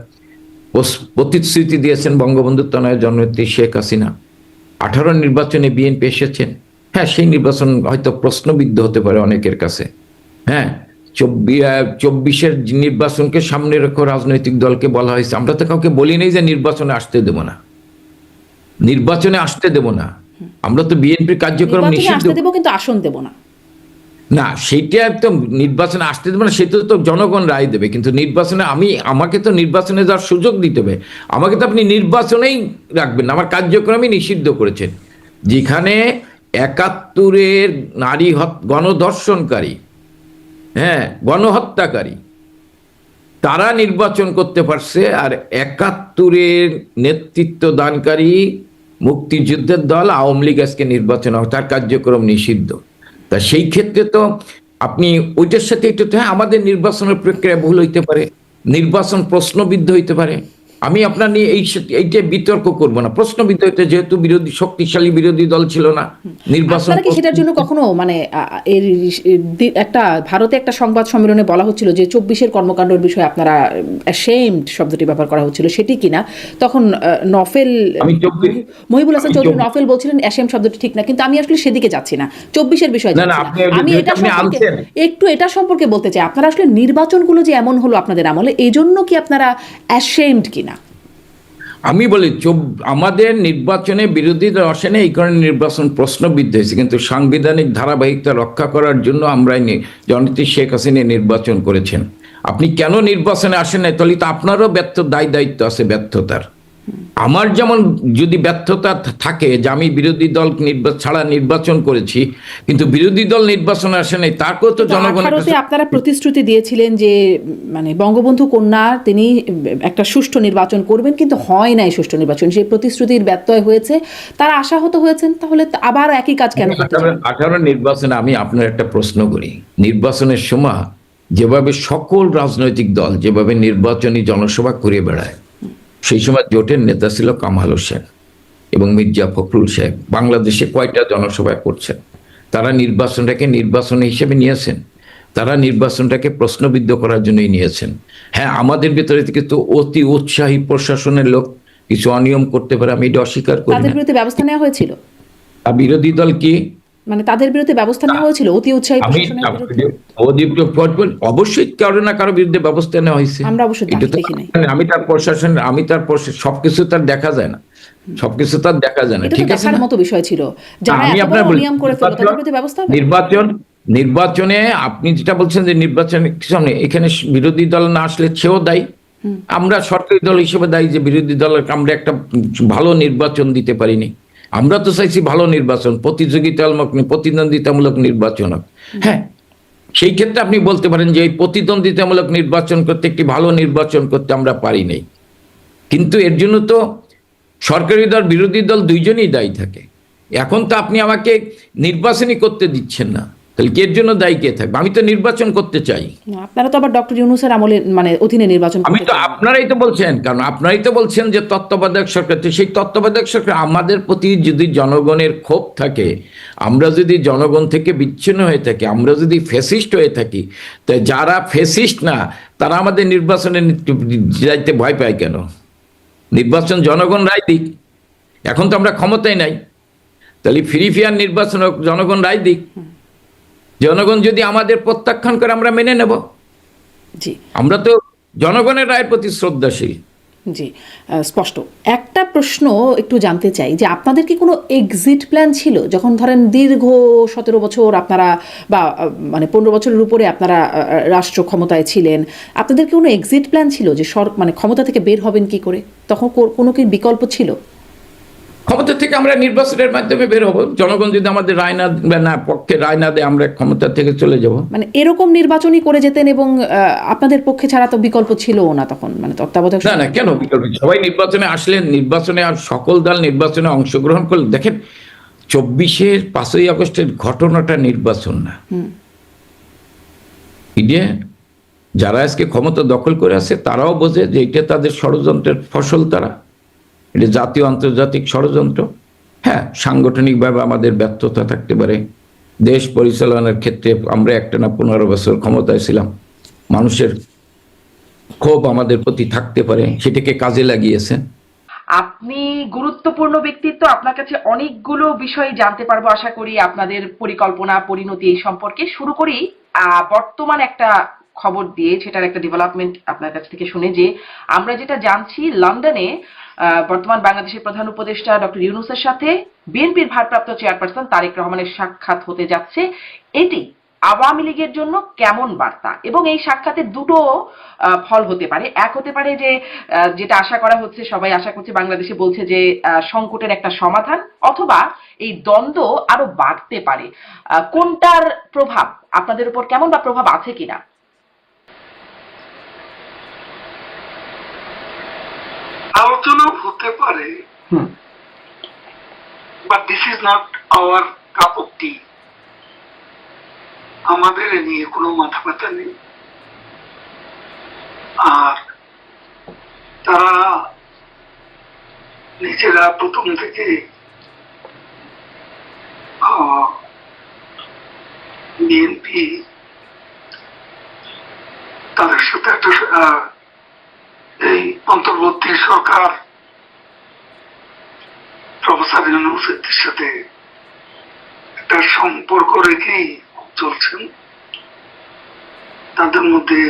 প্রতিশ্রুতি দিয়েছেন বঙ্গবন্ধু তনয়া জননেত্রী শেখ হাসিনা। 18 নির্বাচনে বিএনপি এসেছেন। হ্যাঁ, সেই নির্বাচন হয়তো প্রশ্নবিদ্ধ হতে পারে অনেকের কাছে। হ্যাঁ, 24-এর নির্বাচনকে সামনে রেখে রাজনৈতিক দলকে বলা হয়েছে, আমরা তো কাউকে বলি নাই যে নির্বাচনে আসতে দেব না, নির্বাচনে আসতে দেব না। আমরা তো বিএনপির কার্যক্রম নিষিদ্ধ দেব, কিন্তু আসন দেব না। না, সেইটা একদম নির্বাচনে আসতে দেবে না, সেটা তো জনগণ রায় দেবে। কিন্তু নির্বাচনে আমাকে তো নির্বাচনে যাওয়ার সুযোগ দিতে হবে। আমাকে তো আপনি নির্বাচনেই রাখবেন না, আমার কার্যক্রমই নিষিদ্ধ করেছেন। যেখানে ৭১-এর নারী গণধর্ষণকারী, হ্যাঁ, গণহত্যাকারী, তারা নির্বাচন করতে পারছে, আর ৭১-এর নেতৃত্ব দানকারী মুক্তিযুদ্ধের দল আওয়ামী লীগ আজকে নির্বাচন হয়, তার কার্যক্রম নিষিদ্ধ। তা সেই ক্ষেত্রে তো আপনি ওইটার সাথে একটু, হ্যাঁ, আমাদের নির্বাচনের প্রক্রিয়া ভুল হইতে পারে, নির্বাচন প্রশ্নবিদ্ধ হইতে পারে। আমি আপনার নিয়ে এইটা বিতর্ক করব না। প্রশ্নবিদ্ধ হইতে, যেহেতু শক্তিশালী বিরোধী দল ছিল না নির্বাচন। সেটার জন্য কখনো মানে একটা ভারতে একটা সংবাদ সম্মেলনে বলা হচ্ছিল যে 24-এর কর্মকাণ্ডের বিষয়ে আপনারা অ্যাশেমড শব্দটি ব্যবহার করা হচ্ছিল, সেটি কিনা? তখন নফেল, মহিবুল হাসান চৌধুরী নফেল বলছিলেন অ্যাশেমড শব্দটি ঠিক না, কিন্তু আমি আসলে সেদিকে যাচ্ছি না, 24-এর বিষয়ে যাচ্ছি না। আমি এটা সম্পর্কে বলতে চাই, আপনারা আসলে নির্বাচনগুলো যে এমন হলো আপনাদের আমলে, এই জন্য কি আপনারা অ্যাশেমড কিনা? আমি বলি, আমাদের নির্বাচনে বিরোধীরা আসে না, এই কারণে নির্বাচন প্রশ্নবিদ্ধ হয়েছে। কিন্তু সাংবিধানিক ধারাবাহিকতা রক্ষা করার জন্য আমরাই জননেত্রী শেখ হাসিনা নির্বাচন করেছেন। আপনি কেন নির্বাচনে আসেন না, তাহলে তো আপনারও দায়িত্ব আছে ব্যর্থতার। আমার যেমন যদি ব্যর্থতা থাকে যে আমি বিরোধী দল ছাড়া নির্বাচন করেছি, কিন্তু বিরোধী দল নির্বাচনে আসে নাই, তাকেও তো জনগণের কাছে আপনারা প্রতিশ্রুতি দিয়েছিলেন যে মানে বঙ্গবন্ধু কন্যা তিনি একটা সুষ্ঠু নির্বাচন করবেন, কিন্তু হয় নাই সুষ্ঠু নির্বাচন, সেই প্রতিশ্রুতির ব্যত্যয় হয়েছে, তারা আশাহত হয়েছেন। তাহলে আবার একই কাজ কেন করতে চান? 18 নির্বাচনে আমি আপনার একটা প্রশ্ন করি, নির্বাচনের সময় যেভাবে সকল রাজনৈতিক দল যেভাবে নির্বাচনী জনসভা করে বেড়ায়, সেই সময় জোটের নেতা ছিল কামাল হোসেন এবং মির্জা ফখরুল সাহেব। বাংলাদেশে কয়টা জনসভা করছেন? তারা নির্বাচনটাকে নির্বাচন হিসেবে নিয়েছেন, তারা নির্বাচনটাকে প্রশ্নবিদ্ধ করার জন্যই নিয়েছেন। হ্যাঁ, আমাদের ভিতরে থেকে তো অতি উৎসাহী প্রশাসনের লোক কিছু অনিয়ম করতে পারে, আমি এটা অস্বীকার করি না। তাদের বিরুদ্ধে ব্যবস্থা নেওয়া হয়েছিল? আর বিরোধী দল কি মানে তাদের বিরুদ্ধে ব্যবস্থা নেওয়া হয়েছিল অতি উৎসাহী প্রশাসনের বিরুদ্ধে? অবশ্যই কারো না কারো বিরুদ্ধে ব্যবস্থা নেওয়া হয়েছে। আমরা অবশ্যই দেখি নাই। আমি তার সবকিছু তার দেখা যায় না, সবকিছু তার দেখা যায় না, ঠিক আছে? দেখার মতো বিষয় ছিল, যারা এত বড় নিয়ম করে ফেললো তাদের বিরুদ্ধে ব্যবস্থা হবে। নির্বাচনে আপনি যেটা বলছেন যে নির্বাচনে কিছু নেই, এখানে বিরোধী দল না আসলে সেও দায়ী, আমরা সরকারি দল হিসেবে দায়ী যে বিরোধী দলের আমরা একটা ভালো নির্বাচন দিতে পারিনি। আমরা তো চাইছি ভালো নির্বাচন, প্রতিদ্বন্দ্বিতামূলক নির্বাচন হোক। হ্যাঁ, সেই ক্ষেত্রে আপনি বলতে পারেন যে এই প্রতিদ্বন্দ্বিতামূলক নির্বাচন করতে, একটি ভালো নির্বাচন করতে আমরা পারি নাই। কিন্তু এর জন্য তো সরকারি দল বিরোধী দল দুইজনই দায়ী থাকে। এখন তো আপনি আমাকে নির্বাচনই করতে দিচ্ছেন না, তাহলে এর জন্য দায়ী কে থাকবে? আমি তো নির্বাচন করতে চাই। আপনারা তো আবার ডক্টর ইউনূসের আমলে মানে অধীনে নির্বাচন, আমি তো, আপনারাই তো বলছেন, কারণ আপনারাই তো বলছেন যে তত্ত্বাবধায়ক সরকার, তো সেই তত্ত্বাবধায়ক সরকার আমাদের প্রতি যদি জনগণের ক্ষোভ থাকে, আমরা যদি জনগণ থেকে বিচ্ছিন্ন হয়ে থাকি, আমরা যদি ফ্যাসিস্ট হয়ে থাকি, তাই যারা ফ্যাসিস্ট না তারা আমাদের নির্বাচনে যাইতে ভয় পায় কেন? নির্বাচন জনগণ রায় দিক, এখন তো আমরা ক্ষমতায় নাই, তাহলে ফ্রি ফেয়ার নির্বাচন হোক, জনগণ রায় দিক। জনগণ যদি আমাদের প্রত্যাখ্যান করে আমরা মেনে নেব। আমরা তো জনগণের রায়ের প্রতি শ্রদ্ধাশীল। জি, স্পষ্ট। একটা প্রশ্ন একটু জানতে চাই যে আপনাদের কি কোনো এক্সিট প্ল্যান ছিল যখন ধরেন দীর্ঘ ১৭ বছর আপনারা বা মানে ১৫ বছরের উপরে আপনারা রাষ্ট্র ক্ষমতায় ছিলেন, আপনাদের কি কোনো এক্সিট প্ল্যান ছিল যে মানে ক্ষমতা থেকে বের হবেন কি করে? তখন কোনো কি বিকল্প ছিল? ক্ষমতা থেকে আমরা নির্বাচনের মাধ্যমে বের হব, জনগণ যদি আমাদের রায় না পক্ষে রায় না দেয় আমরা ক্ষমতা থেকে চলে যাব। মানে এরকম নির্বাচনই করে যেতেন এবং আপনাদের পক্ষে ছাড়া তো বিকল্প ছিলও না তখন, মানে তত্ত্বাবধায়ক না না, কেন বিকল্প? সবাই নির্বাচনে আসলেন, নির্বাচনে আর সকল দল নির্বাচনে অংশগ্রহণ করলেন। দেখেন ২৪-এর ৫ই আগস্টের ঘটনাটা নির্বাচন না, ইডিয়া যারা আজকে ক্ষমতা দখল করে আছে তারাও বোঝে যে এটা তাদের ষড়যন্ত্রের ফসল, তারা এটা জাতীয় আন্তর্জাতিক ষড়যন্ত্র। হ্যাঁ, সাংগঠনিকভাবে আমাদের ব্যর্থতা থাকতে পারে, দেশ পরিচালনার ক্ষেত্রে আমরা একটানা ১৫ বছর ক্ষমতায় ছিলাম, মানুষের ক্ষোভ আমাদের প্রতি থাকতে পারে, সেটাকে কাজে লাগিয়েছেন। আপনি গুরুত্বপূর্ণ ব্যক্তিত্ব, আপনার কাছে অনেকগুলো বিষয় জানতে পারবো আশা করি আপনাদের পরিকল্পনা পরিণতি এই সম্পর্কে। শুরু করি বর্তমান একটা খবর দিয়ে, সেটার একটা ডেভেলপমেন্ট আপনার কাছ থেকে শুনে, যে আমরা যেটা জানছি লন্ডনে বর্তমান বাংলাদেশের প্রধান উপদেষ্টা ডক্টর ইউনূসের সাথে বিএনপির ভারপ্রাপ্ত চেয়ারপারসন তারেক রহমানের সাক্ষাৎ হতে যাচ্ছে। এটি আওয়ামী লীগের জন্য কেমন বার্তা? এবং এই সাক্ষাতের দুটো ফল হতে পারে। এক হতে পারে যে যেটা আশা করা হচ্ছে, সবাই আশা করছে, বাংলাদেশে বলছে যে সংকটের একটা সমাধান, অথবা এই দ্বন্দ্ব আরো বাড়তে পারে। কোনটার প্রভাব আপনাদের উপর কেমন, বা প্রভাব আছে কিনা? আলোচনা হতে পারে, but this is not our cup of tea. আমাদের এ নিয়ে কোনো মাথা ব্যথা নেই। আর তারা নিজেরা প্রথম থেকে বিএনপি তাদের সাথে একটা এই অন্তর্বর্তী সরকার প্রফেসর ইউনূসের সাথে একটা সম্পর্ক রেখেই চলছেন। তাদের মধ্যে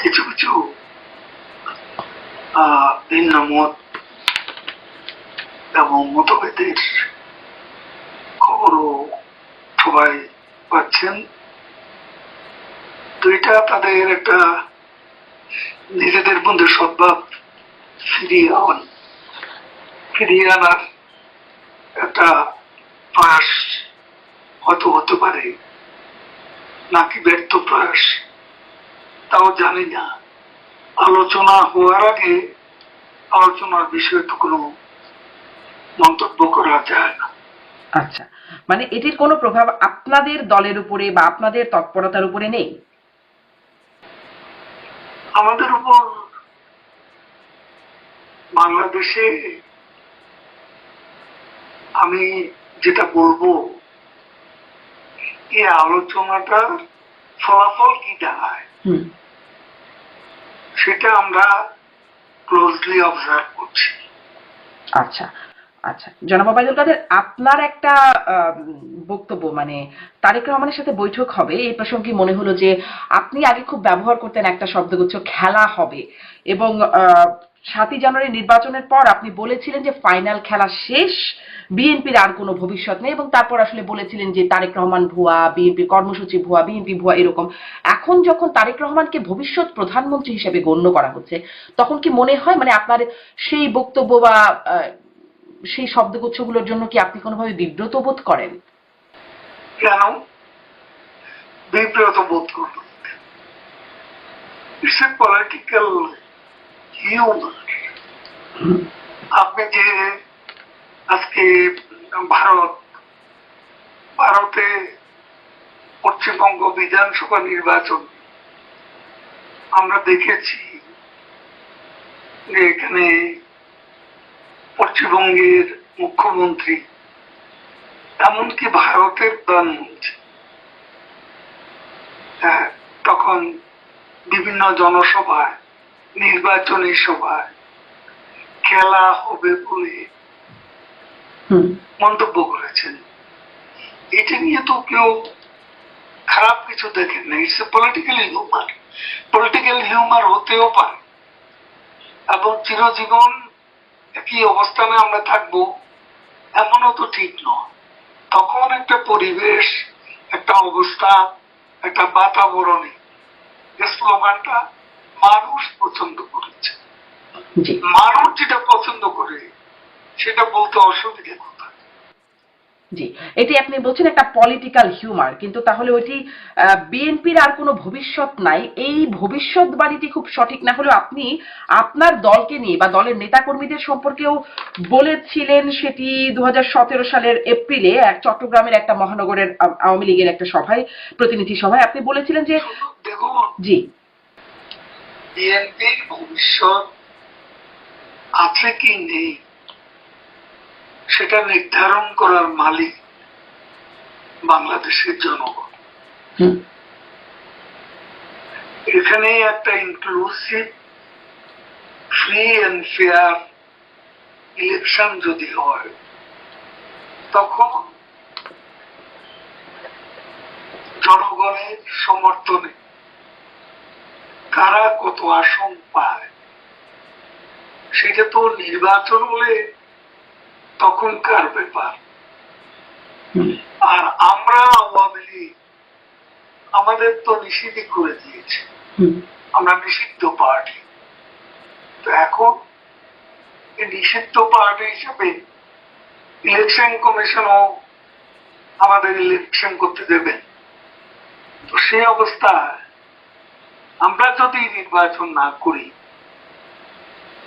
কিছু কিছু ভিন্ন মত এবং মতভেদের খবরও সবাই পাচ্ছেন। তো এটা তাদের একটা নিজেদের মধ্যে সদ্ভাব ফিরিয়ে আনার একটা প্রয়াস হয়তো হতে পারে, নাকি ব্যর্থ প্রয়াস তাও জানি না। আলোচনা হওয়ার আগে আলোচনার বিষয়ে তো কোনো মন্তব্য করা যায় না। আচ্ছা, মানে এটির কোনো প্রভাব আপনাদের দলের উপরে বা আপনাদের তৎপরতার উপরে নেই? আমাদের উপর বাংলাদেশে আমি যেটা বলবো, এই আলোচনাটার ফলাফল কি দাঁড়ায় সেটা আমরা ক্লোজলি অবজার্ভ করছি। আচ্ছা আচ্ছা, জনাব ওবায়দুল কাদের, আপনার একটা বক্তব্য, মানে তারেক রহমানের সাথে বৈঠক হবে এই প্রসঙ্গে মনে হলো যে আপনি আগে খুব ব্যবহার করতেন একটা শব্দগুচ্ছ, খেলা হবে, এবং ৭ই জানুয়ারি নির্বাচনের পর আপনি বলেছিলেন যে ফাইনাল খেলা শেষ, বিএনপির আর কোনো ভবিষ্যৎ নেই, এবং তারপর আসলে বলেছিলেন যে তারেক রহমান ভুয়া, বিএনপির কর্মসূচি ভুয়া, বিএনপি ভুয়া, এরকম। এখন যখন তারেক রহমানকে ভবিষ্যৎ প্রধানমন্ত্রী হিসেবে গণ্য করা হচ্ছে, তখন কি মনে হয়, মানে আপনার সেই বক্তব্য বা সেই শব্দগুচ্ছগুলোর জন্য কি আপনি কোনোভাবে বিব্রত বোধ করেন? কেন বিব্রত বোধ করব? It's a political humour. আপনি যে আজকে ভারতে পশ্চিমবঙ্গ বিধানসভা নির্বাচন আমরা দেখেছি যে এখানে পশ্চিমবঙ্গের মুখ্যমন্ত্রী, এমনকি ভারতের প্রধানমন্ত্রী তখন বিভিন্ন জনসভায়, নির্বাচনী সভায় খেলা হবে বলে মন্তব্য করেছেন। এটা নিয়ে তো কেউ খারাপ কিছু দেখেন না। It's a political humour. Political humour হতেও পারে। এবং চিরজীবন একই অবস্থানে আমরা থাকবো এমনও তো ঠিক নয়। তখন একটা পরিবেশ, একটা অবস্থা, একটা বাতাবরণে স্লোগানটা মানুষ পছন্দ করেছে। জি মানুষ যেটা পছন্দ করে সেটা বলতে অসুবিধা কোথায়? জি, এটি আপনি বলছেন একটা পলিটিক্যাল হিউমার, কিন্তু তাহলে ওইটি বিএনপির আর কোনো ভবিষ্যৎ নাই, এই ভবিষ্যৎবাণীটি খুব সঠিক না হলেও আপনি আপনার দলকে নিয়ে বা দলের নেতাকর্মীদের সম্পর্কেও বলেছিলেন। সেটি 2017 সালের এপ্রিলে এক চট্টগ্রামের একটা মহানগরের আওয়ামী লীগের একটা সভায়, প্রতিনিধি সভায় আপনি বলেছিলেন যে দেখুন, জি বিএনপির ভবিষ্যৎ আছে কি নেই সেটা নির্ধারণ করার মালিক বাংলাদেশের জনগণ। হুম এখানে একটা inclusive, free and fair election যদি হয়, তখন জনগণের সমর্থনে কারা কত আসন পায় সেটা তো নির্বাচন হলে তখনকার ব্যাপার। আর আমরা আওয়ামী লীগ আমাদের তো নিষিদ্ধ করে দিয়েছে, আমরা নিষিদ্ধ পার্টি। তো এখন এই নিষিদ্ধ পার্টি হিসেবে ইলেকশন কমিশনও আমাদের ইলেকশন করতে দেবেন। তো সেই অবস্থায় আমরা যদি নির্বাচন না করি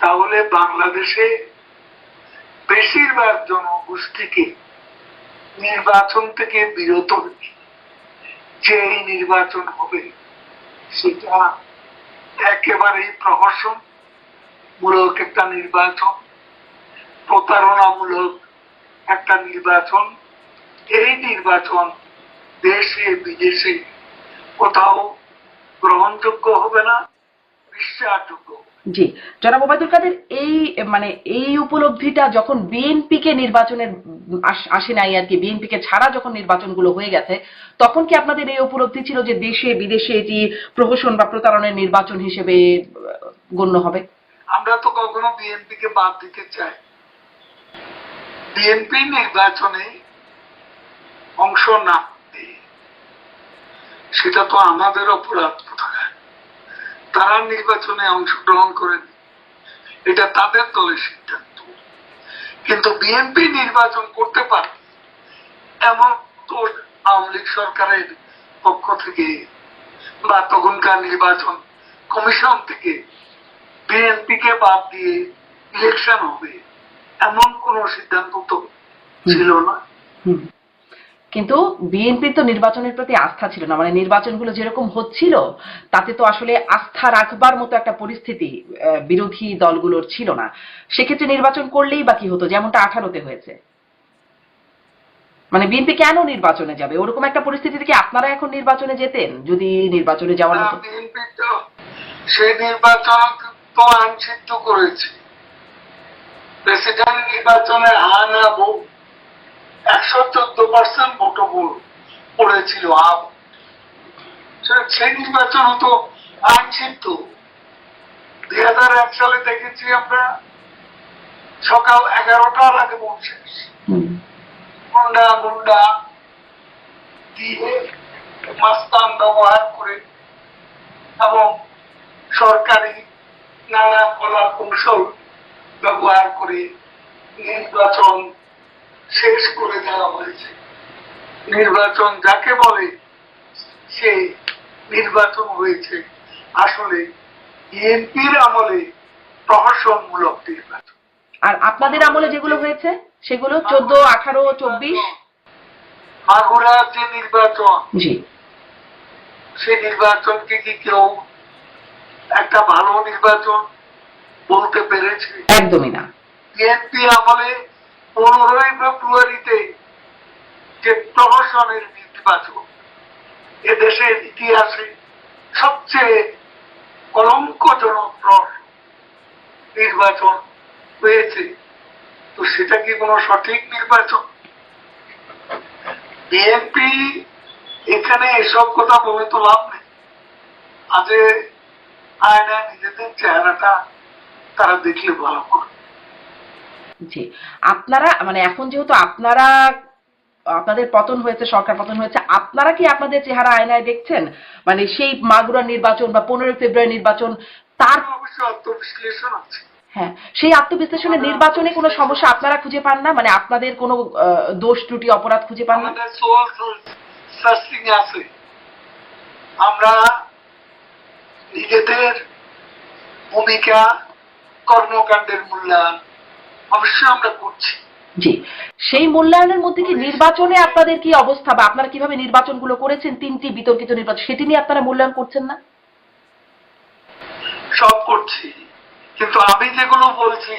তাহলে বাংলাদেশে বেশিরভাগ জনগোষ্ঠীকে নির্বাচন থেকে বিরত রেখে যে এই নির্বাচন হবে সেটা একেবারেই প্রহসন মূলক একটা নির্বাচন, প্রতারণামূলক একটা নির্বাচন। এই নির্বাচন দেশে বিদেশে কোথাও গ্রহণযোগ্য হবে না, বিশ্বাসযোগ্য। জি, জনাব ওবায়দুল কাদের, এই উপলব্ধিটা যখন বিএনপিকে নির্বাচনের আসে নাই আর কি, বিএনপিকে ছাড়া যখন নির্বাচনগুলো হয়ে গেছে, তখন কি আপনাদের এই উপলব্ধি ছিল যে দেশে বিদেশে এটি প্রহসন বা প্রতারণের নির্বাচন হিসেবে গণ্য হবে? আমরা তো কখনো বিএনপিকে বাদ দিতে চাই। বিএনপি নির্বাচনে অংশ না নিয়ে সেটা তো আমাদের অপরাধ কোথায়? তারা নির্বাচনে অংশগ্রহণ করেনি, এটা তাদের দলের সিদ্ধান্ত। কিন্তু বিএনপি নির্বাচন করতে পারে এমন তো আওয়ামী লীগ সরকারের পক্ষ থেকে বা তখনকার নির্বাচন কমিশন থেকে বিএনপিকে বাদ দিয়ে ইলেকশন হবে এমন কোন সিদ্ধান্ত তো ছিল না। কিন্তু বিএনপির তো নির্বাচনের প্রতি আস্থা ছিল না, মানে নির্বাচনগুলো যেরকম হচ্ছিল তাতে তো আসলে আস্থা রাখবার মতো একটা পরিস্থিতি বিরোধী দলগুলোর ছিল না। সেক্ষেত্রে নির্বাচন করলেই বা কি হতো, যেমনটা 18-তে হয়েছে। মানে বিএনপি কেন নির্বাচনে যাবে? ওরকম একটা পরিস্থিতি থেকে আপনারা এখন নির্বাচনে যেতেন যদি নির্বাচনে যাওয়ার মতো? বিএনপি তো সেই নির্বাচন তো আইনসিদ্ধ করেছে। প্রেসিডেন্ট নির্বাচনে না ভোট 114% ভোটও পড়েছিল। সেই নির্বাচন তো আইনসিদ্ধ। 2001 সালে দেখেছি আমরা সকাল 11টার আগে ভোট শেষ, গুন্ডা দিয়ে মাস্তান ব্যবহার করে এবং সরকারি নানা কলা কৌশল ব্যবহার করে নির্বাচন শেষ করে দেওয়া হয়েছে। নির্বাচন যাকে বলে সে নির্বাচন হয়েছে আসলে বিএনপির আমলে প্রহসনমূলক নির্বাচন। আর আপনাদের আমলে যেগুলো হয়েছে সেগুলো 14, 18, 24 মাগুরার যে নির্বাচন, জি, সে নির্বাচনকে কি কেউ একটা ভালো নির্বাচন বলতে পেরেছে? একদমই না। বিএনপি আমলে 15ই ফেব্রুয়ারিতে যে প্রহসনের নির্বাচন এদেশের ইতিহাসে সবচেয়ে কলঙ্কজনক নির্বাচন হয়েছে, তো সেটা কি কোনো সঠিক নির্বাচন? বিএনপি এখানে এসব কথা বলে তো লাভ নেই। আজ আয়না নিজেদের চেহারাটা তারা দেখলে ভালো করে। জি, আপনারা মানে এখন যেহেতু আপনাদের পতন হয়েছে, সরকার পতন হয়েছে, আপনারা কি আপনাদের চেহারা আয়নায় দেখছেন? মানে সেই মাগুরার নির্বাচন বা 15 ফেব্রুয়ারি নির্বাচন, তার অবশ্য আত্মবিশ্লেষণ আছে। হ্যাঁ, সেই আত্মবিশ্লেষণে নির্বাচনে কোনো সমস্যা আপনারা খুঁজে পান না? মানে আপনাদের কোনো দোষ ত্রুটি অপরাধ খুঁজে পান না? আমাদের সোল সার্চিং আছে। আমরা নিজেদের ভূমিকা, কর্মকাণ্ডের মূল্যায়ন অবশ্যই আমরা করছি। জি, সেই মূল্যায়নের মধ্যে কি নির্বাচনে আপনাদের কি অবস্থা, বা আপনারা কিভাবে নির্বাচনগুলো করেছেন, 3টি বিতর্কিত নির্বাচন, সেটি নিয়ে আপনারা মূল্যায়ন করছেন না? সব করছি, কিন্তু আমি যেগুলো বলছি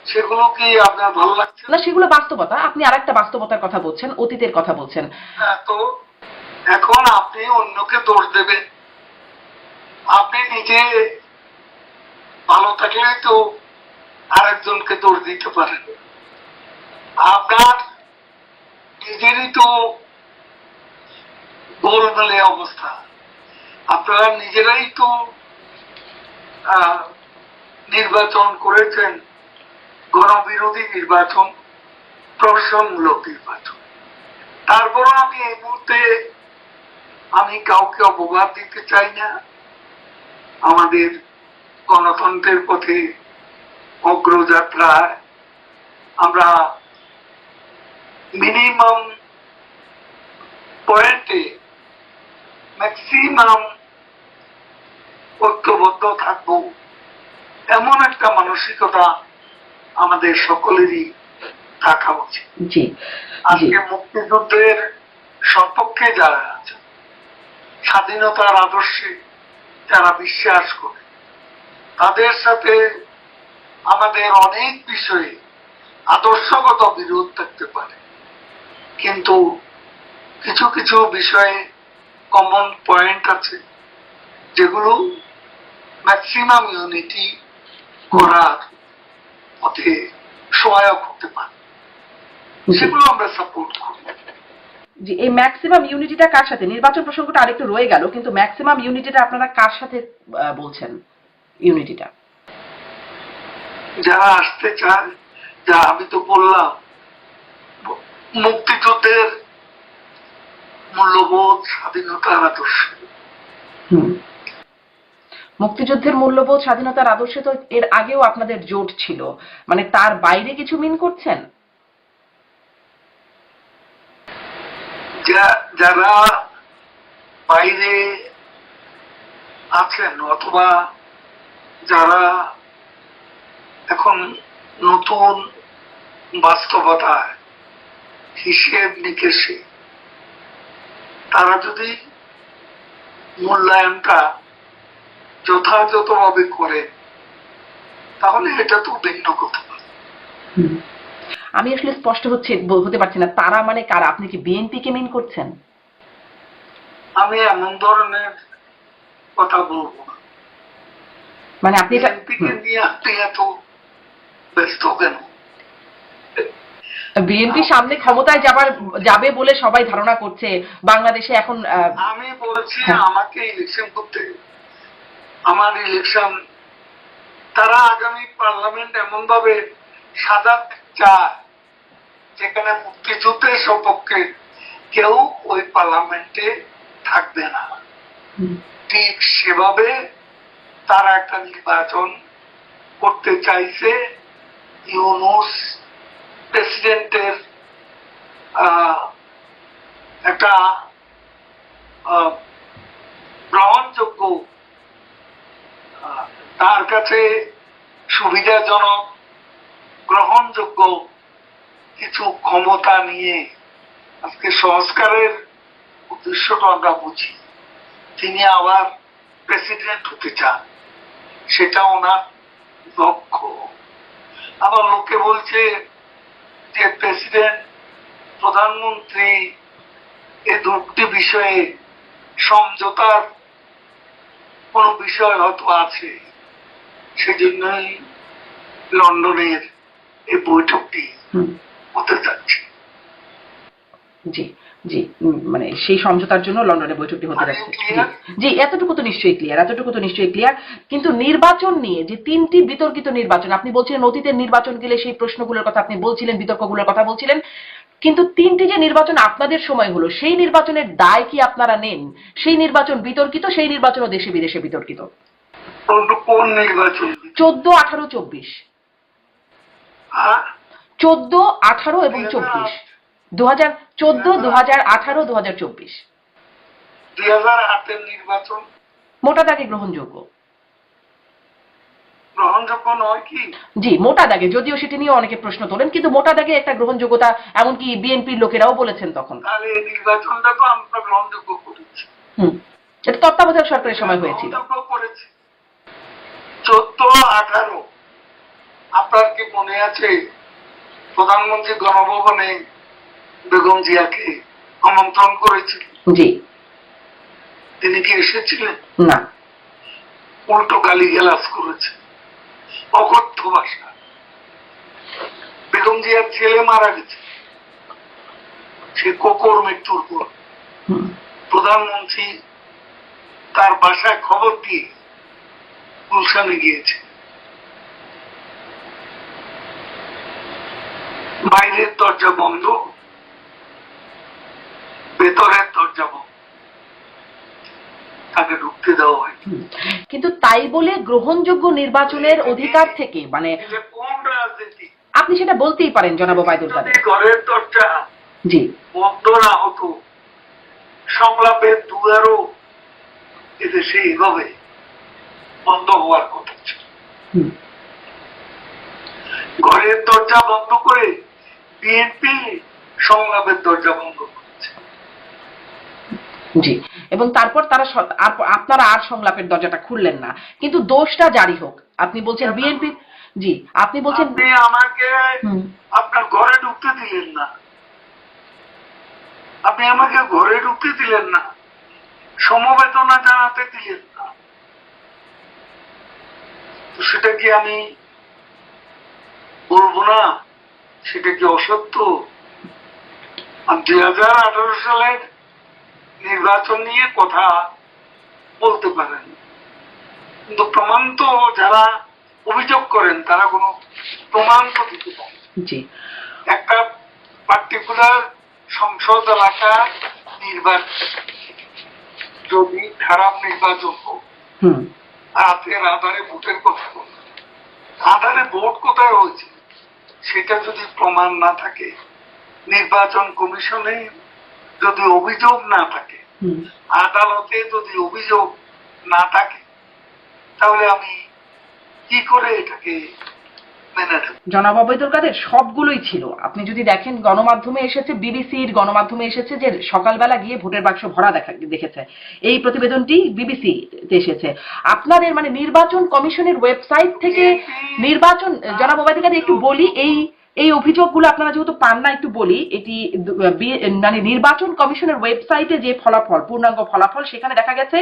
সেগুলো কি আপনার ভালো লাগছে না, সেগুলো বাস্তবতা। আপনি আরেকটা বাস্তবতার কথা বলছেন, অতীতের কথা বলছেন। না? তো এখন আপনি অন্যকে দোষ দেবেন, আপনি নিজে ভালো থাকলে তো আরেকজনকে দোষ দিতে পারেন। আপনার নিজেরই তো গোলমেলে অবস্থা, আপনারা নিজেরাই তো নির্বাচন করেছেন, গণবিরোধী নির্বাচন, প্রহসনমূলক নির্বাচন। তারপরও আমি এই মুহূর্তে আমি কাউকে অপবাদ দিতে চাই না। আমাদের গণতন্ত্রের পথে অগ্রযাত্রায় আমরা মিনিমাম পয়েন্টে ম্যাক্সিমাম ঐক্যবদ্ধ থাকবো, এমন একটা মানসিকতা আমাদের সকলেরই থাকা উচিত। জি, আজকে মুক্তিযুদ্ধের সপক্ষে যারা আছে, স্বাধীনতার আদর্শে যারা বিশ্বাস করে, তাদের সাথে আমাদের অনেক বিষয়ে আদর্শগত বিরোধ থাকতে পারে, কিন্তু কিছু কিছু বিষয়ে কমন পয়েন্ট আছে যেগুলো ম্যাক্সিমাম ইউনিটি করার পথে সহায়ক হতে পারে, সেগুলো আমরা সাপোর্ট করি। জি, এই ম্যাক্সিমাম ইউনিটিটা কার সাথে? নির্বাচন প্রসঙ্গটা আরেকটু রয়ে গেল, কিন্তু ম্যাক্সিমাম ইউনিটিটা আপনারা কার সাথে বলছেন? ইউনিটিটা যারা আসতে চায়, যা আমি তো বললাম, মুক্তিযুদ্ধের মূল্যবোধ, স্বাধীনতার আদর্শ। মুক্তিযুদ্ধের মূল্যবোধ, স্বাধীনতার আদর্শে তো এর আগেও আপনাদের জোট ছিল, মানে তার বাইরে কিছু মিন করছেন? যারা বাইরে আছেন অথবা যারা এখন নতুন বাস্তবতায় হিসেব নিকেশে তারা যদি মূল্যায়নটা যথাযথভাবে করে, তাহলে এটা তো ভিন্ন কথা। আমি আসলে স্পষ্ট হতে পারছি না, তারা মানে কারা? আপনি কি বিএনপি কে মিন করছেন? আমি এমন ধরনের কথা বলবো না। মানে আপনি এটা বিএনপিকে নিয়ে আপনি এত ব্যস্ত কেন? বিএনপি সামনে ক্ষমতায় যাবে বলে সবাই ধারণা করছে বাংলাদেশে এখন। আমি বলছি আমাকে ইলেকশন করতে, আমার ইলেকশন, তারা আগামী পার্লামেন্ট এমন ভাবে সাজাতে চায় যেখানে মুক্তিযুদ্ধের সপক্ষে কেউ ওই পার্লামেন্টে থাকবে না। ঠিক সেভাবে তারা একটা নির্বাচন করতে চাইছে। ইউনূস প্রেসিডেন্টের একটা গ্রহণযোগ্য, তার কাছে সুবিধাজনক, গ্রহণযোগ্য কিছু ক্ষমতা নিয়ে আজকে সংস্কারের উদ্দেশ্যটা আমরা বুঝি। তিনি আবার প্রেসিডেন্ট হতে চান, সেটা ওনার লক্ষ্য। আবার লোকে বলছে যে প্রেসিডেন্ট, প্রধানমন্ত্রী এই দুটি বিষয়ে সমঝোতার কোন বিষয় হয়তো আছে, সেজন্যই লন্ডনের এই বৈঠকটি হতে যাচ্ছে। জি জি মানে সেই সমঝোতার জন্য লন্ডনে বৈঠকটি হতে যাচ্ছে। জি এতটুকু তো নিশ্চয়ই ক্লিয়ার, কিন্তু নির্বাচন নিয়ে যে 3টি বিতর্কিত নির্বাচন, আপনি বলছিলেন অতীতের নির্বাচন গেলে সেই প্রশ্নগুলোর কথা আপনি বলছিলেন, বিতর্কগুলোর কথা বলছিলেন, কিন্তু 3টি যে নির্বাচন আপনাদের সময় হলো সেই নির্বাচনের দায় কি আপনারা নেন? সেই নির্বাচন বিতর্কিত, সেই নির্বাচনও দেশে বিদেশে বিতর্কিত। কোন নির্বাচন? 14, 18, 24। 14, 18 এবং 24। 2014, 2018, 2024। 2008-এর নির্বাচন মোটা দাগে গ্রহণযোগ্য নয় কি? জি মোটা দাগে, যদিও সেটি নিয়ে অনেকে প্রশ্ন তোলেন, কিন্তু মোটা দাগে একটা গ্রহণযোগ্যতা, এমনকি বিএনপির লোকেরাও বলেছেন তখন। তাহলে এই নির্বাচনটা তো আমরা গ্রহণযোগ্য করেছি। এটা তত্ত্বাবধায়ক সরকারের সময় হয়েছিল। 14-18 আপনার কি মনে আছে প্রধানমন্ত্রী গণভবনে বেগম জিয়াকে আমন্ত্রণ করেছিল? জি। তিনি কি এসেছিলেন? না। উল্টো গালিগালাজ করেছে, অকথ্য ভাষা। বেগম জিয়ার ছেলে মারা গেছে, সে কোকর মৃত্যুর পর প্রধানমন্ত্রী তার বাসায় খবর দিয়ে গুলশানে গিয়েছে। বাইরের দরজা বন্ধ, ভেতরের দরজা বন্ধ, তাকে ঢুকতে দেওয়া হয়। কিন্তু তাই বলে গ্রহণযোগ্য নির্বাচনের অধিকার থেকে মানে কোন রাজনীতি? আপনি সেটা বলতেই পারেন জনাব ওবায়দুল কাদের। ঘরের দরজা জি বন্ধ না হতো, সংলাপের দুয়ারও এদেশে এইভাবে বন্ধ হওয়ার কথা ছিল। ঘরের দরজা বন্ধ করে বিএনপি সংলাপের দরজা বন্ধ করেছে। জি, এবং তারপর তারা আপনারা আর সংলাপের দরজাটা খুললেন না, কিন্তু দোষটা জারি হোক। আপনি বলছেন বিএনপি, জি আপনি বলছেন আপনি আমাকে আপনার ঘরে ঢুকতে দিলেন না, আপনি আমাকে ঘরে ঢুকতে দিলেন না, সমবেদনা জানাতে দিলেন না, তো সেটা কি আমি বলবো না? সেটা কি অসত্য? 2018 সালের নির্বাচন নিয়ে কথা বলতে পারেন, কিন্তু প্রমাণ তো যারা অভিযোগ করেন তারা কোনো প্রমাণ তো দিতে পারে। একটা পার্টিকুলার সংসদ এলাকা নির্বাচন যদি খারাপ নির্বাচন হোক, রাতের আধারে ভোটের কথা বল, আধারে ভোট কোথায় হয়েছে সেটা যদি প্রমাণ না থাকে, নির্বাচন কমিশনে যদি অভিযোগ না থাকে, আদালতে যদি অভিযোগ না থাকে, তাহলে আমি কি করে এটাকে মেনে নেব? জনাব ওবায়দুল কাদের সবগুলোই ছিল। আপনি যদি দেখেন গণমাধ্যমে এসেছে, বিবিসির গণমাধ্যমে এসেছে যে সকালবেলা গিয়ে ভোটের বাক্স ভরা দেখেছে, এই প্রতিবেদনটি বিবিসিতে এসেছে। আপনাদের মানে নির্বাচন কমিশনের ওয়েবসাইট থেকে নির্বাচন, জনাব ওবায়দুল কাদের একটু বলি, এই অভিযোগগুলো আপনারা যেহেতু পান না একটু বলি, এটি মানে নির্বাচন কমিশনের ওয়েবসাইটে যে ফলাফল, পূর্ণাঙ্গ ফলাফল, সেখানে দেখা গেছে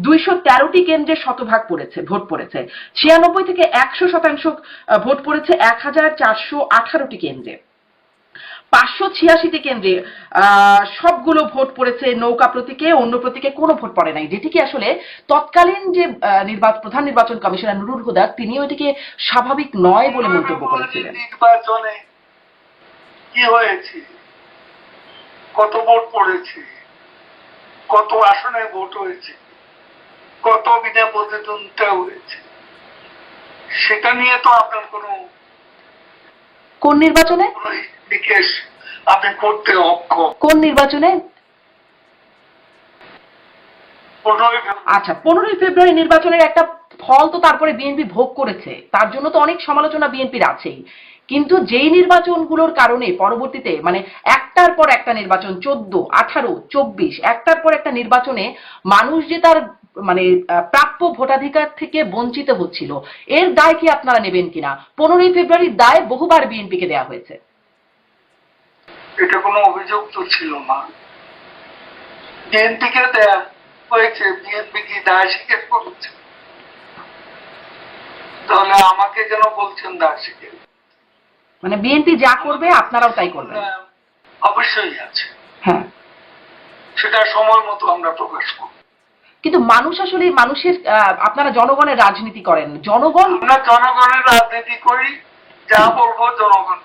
213টি কেন্দ্রে শতভাগ ভোট পড়েছে, 96 থেকে 100% ভোট পড়েছে 1418টি কেন্দ্রে, 586টি কেন্দ্রে সবগুলো ভোট পড়েছে নৌকা প্রতীকে, অন্য প্রতীকে কোনো ভোট পড়ে নাই, যেটিকে আসলে তৎকালীন যে প্রধান নির্বাচন কমিশনার নুরুল হুদা তিনিও এটিকে স্বাভাবিক নয় বলে মন্তব্য করেছিলেন। নির্বাচনে কি হয়েছে, কত ভোট পড়েছে, কত আসনে ভোট হয়েছে, কত বিনা প্রতিদ্বন্দ্বিতা হয়েছে, সেটা নিয়ে তো আপনার কোন নির্বাচনে বিশেষ আপনি করতে অক্ষম। কোন নির্বাচনে? 15 আচ্ছা, 15 ফেব্রুয়ারি নির্বাচনের একটা ফল তো তারপরে বিএনপি ভোগ করেছে, তার জন্য তো অনেক সমালোচনা বিএনপির আছেই, কিন্তু যেই নির্বাচনগুলোর কারণে পরবর্তীতে মানে একটার পর একটা নির্বাচন, 14, 18, 24, একটার পর একটা নির্বাচনে মানুষ যে তার মানে প্রাপ্য ভোটাধিকার থেকে বঞ্চিত হচ্ছিল, এর দায় কি আপনারা নেবেন কিনা? 15 ফেব্রুয়ারির দায় বহুবার বিএনপিকে দেওয়া হয়েছে। এটা কোনো অভিযোগ তো ছিল না, বিএনপিকে দেয়া হয়েছে, বিএনপি কি দায় স্বীকার করেছে? তাহলে আমাকে যেন বলছেন দায় স্বীকার, মানে বিএনপি যা করবে আপনারাও তাই করবেন? অবশ্যই আছে। হ্যাঁ, সেটা সময় মতো আমরা প্রকাশ করব। কিন্তু মানুষ আসলে মানুষের আপনারা জনগণের রাজনীতি করেন, জনগণ আমরা জনগণের রাজনীতি করি, যা বলবো জনগণ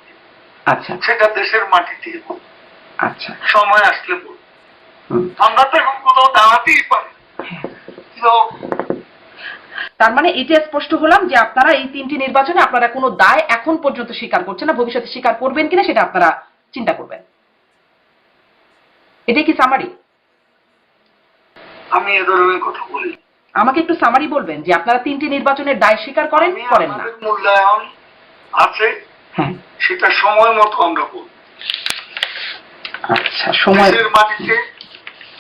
আচ্ছা সেটা দেশের মাটিতে বলবো। আচ্ছা সময় আসলে বলবো। হুম। আমরা তো এখন কোথাও দাঁড়াতেই পারি তো তার মানে এটা স্পষ্ট হলাম যে আপনারা এই 3টি নির্বাচনে আপনারা কোনো দায় এখন পর্যন্ত স্বীকার করছেন না, ভবিষ্যতে স্বীকার করবেন কিনা সেটা আপনারা চিন্তা করবেন। এটাই কি সামারি? আমি এ ধরনের কথা বলি। আমাকে একটু সামারি বলবেন যে আপনারা 3টি নির্বাচনের দায় স্বীকার করেন করেন না? আমাদের মূল্যায়ন আছে, হ্যাঁ, সেটা সময় মতো আমরা বলবো। আচ্ছা, সময় দেশের মাটিতে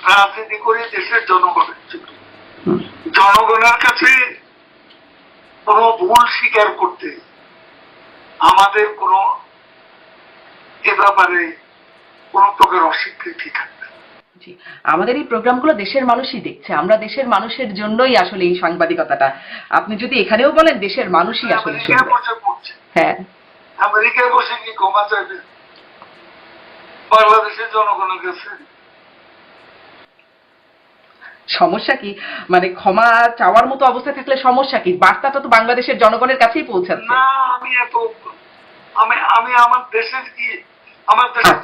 রাজনীতি করি দেশের জনগণের জন্য। হুম। জনগণের কাছে কোনো ভুল স্বীকার করতে আমাদের কোনো এ ব্যাপারে কোনো প্রকার অস্বীকৃতি থাকবে না। জি, আমাদের এই প্রোগ্রামগুলো দেশের মানুষই দেখছে, আমরা দেশের মানুষের জন্যই আসলে এই সাংবাদিকতাটা। আপনি যদি এখানেও বলেন দেশের মানুষই আসলে আমেরিকায় শুনবে। বসে পড়ছে, হ্যাঁ, আমেরিকায় বসে কি ক্ষমা চাইবে বাংলাদেশের জনগণের কাছে? সমস্যা কি? মানে ক্ষমা চাওয়ার মতো অবস্থা থাকলে সমস্যা কি? বার্তাটা তো বাংলাদেশের জনগণের কাছেই পৌঁছাচ্ছে। না, আমি আমি আমার দেশের কি আমার দেশের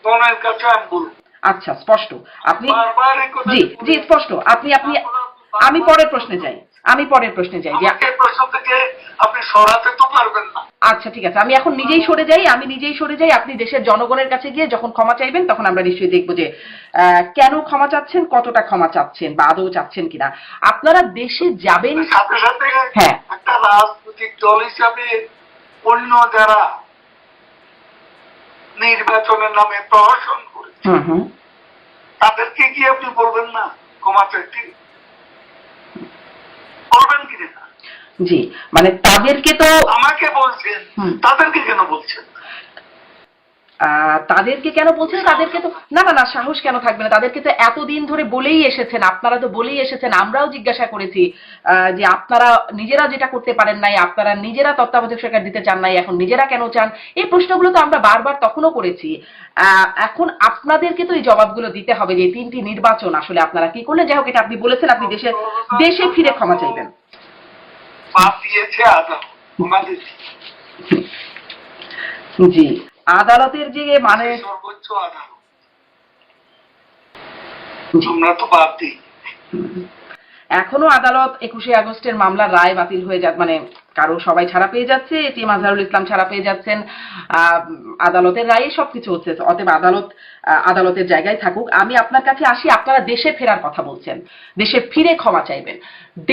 জনের কাছে আমি বলবো। আচ্ছা, স্পষ্ট। আপনি বারবার এই কথা জি জি স্পষ্ট। আপনি আমি পরের প্রশ্নে যাই। যে আমাকে এই প্রশ্ন থেকে আপনি সরাতে তো পারবেন না। আচ্ছা ঠিক আছে, আমি এখন নিজেই সরে যাই। আপনি দেশের জনগণের কাছে গিয়ে যখন ক্ষমা চাইবেন তখন আমরা নিশ্চয়ই দেখবো যে কেন ক্ষমা চাচ্ছেন, কতটা ক্ষমা চাচ্ছেন বা আদৌ চাচ্ছেন কিনা। আপনারা দেশে যাবেন সাথে সাথে হ্যাঁ। একটা রাজনৈতিক দল হিসাবে অন্য যারা নির্বাচনের নামে প্রহসন করেছে হুম হুম তাদেরকে কি আপনি বলবেন না ক্ষমা চাইতে? বলবেন কি না? জি, মানে তাদেরকে তো আমাকে বলছেন, তাদেরকে কেন বলছেন? তাদেরকে কেন বলছেন? তাদেরকে তো না সাহস কেন থাকবে না? তাদেরকে তো এতদিন ধরে বলেই এসেছেন, আপনারা তো বলেই এসেছেন, আমরাও জিজ্ঞাসা করেছি যে আপনারা নিজেরা যেটা করতে পারেন নাই, আপনারা নিজেরা তত্ত্বাবধায়ক সরকার দিতে চান নাই, এখন নিজেরা কেন চান? এই প্রশ্নগুলো তো আমরা বারবার তখনও করেছি। এখন আপনাদেরকে তো এই জবাবগুলো দিতে হবে যে 3টি নির্বাচন আসলে আপনারা কি করলেন। যাই হোক, এটা আপনি বলেছেন, আপনি দেশে ফিরে ক্ষমা চাইবেন। বাদ দিয়েছে আদালত আমাদের জি, আদালতের যে মানে সর্বোচ্চ আদালত, আমরা তো বাদ দিই। এখনো আদালত 21শে আগস্টের মামলার রায় বাতিল হয়ে যাক, মানে সবাই ছাড়া পেয়ে যাচ্ছে, এটিএম আজহারুল ইসলাম ছাড়া পেয়ে যাচ্ছেন, আদালতের রায়ে সবকিছু হচ্ছে। অতএব আদালতের জায়গায় থাকুক। আমি আপনার কাছে আসি, আপনারা দেশে ফেরার কথা বলছেন, দেশে ফিরে ক্ষমা চাইবেন।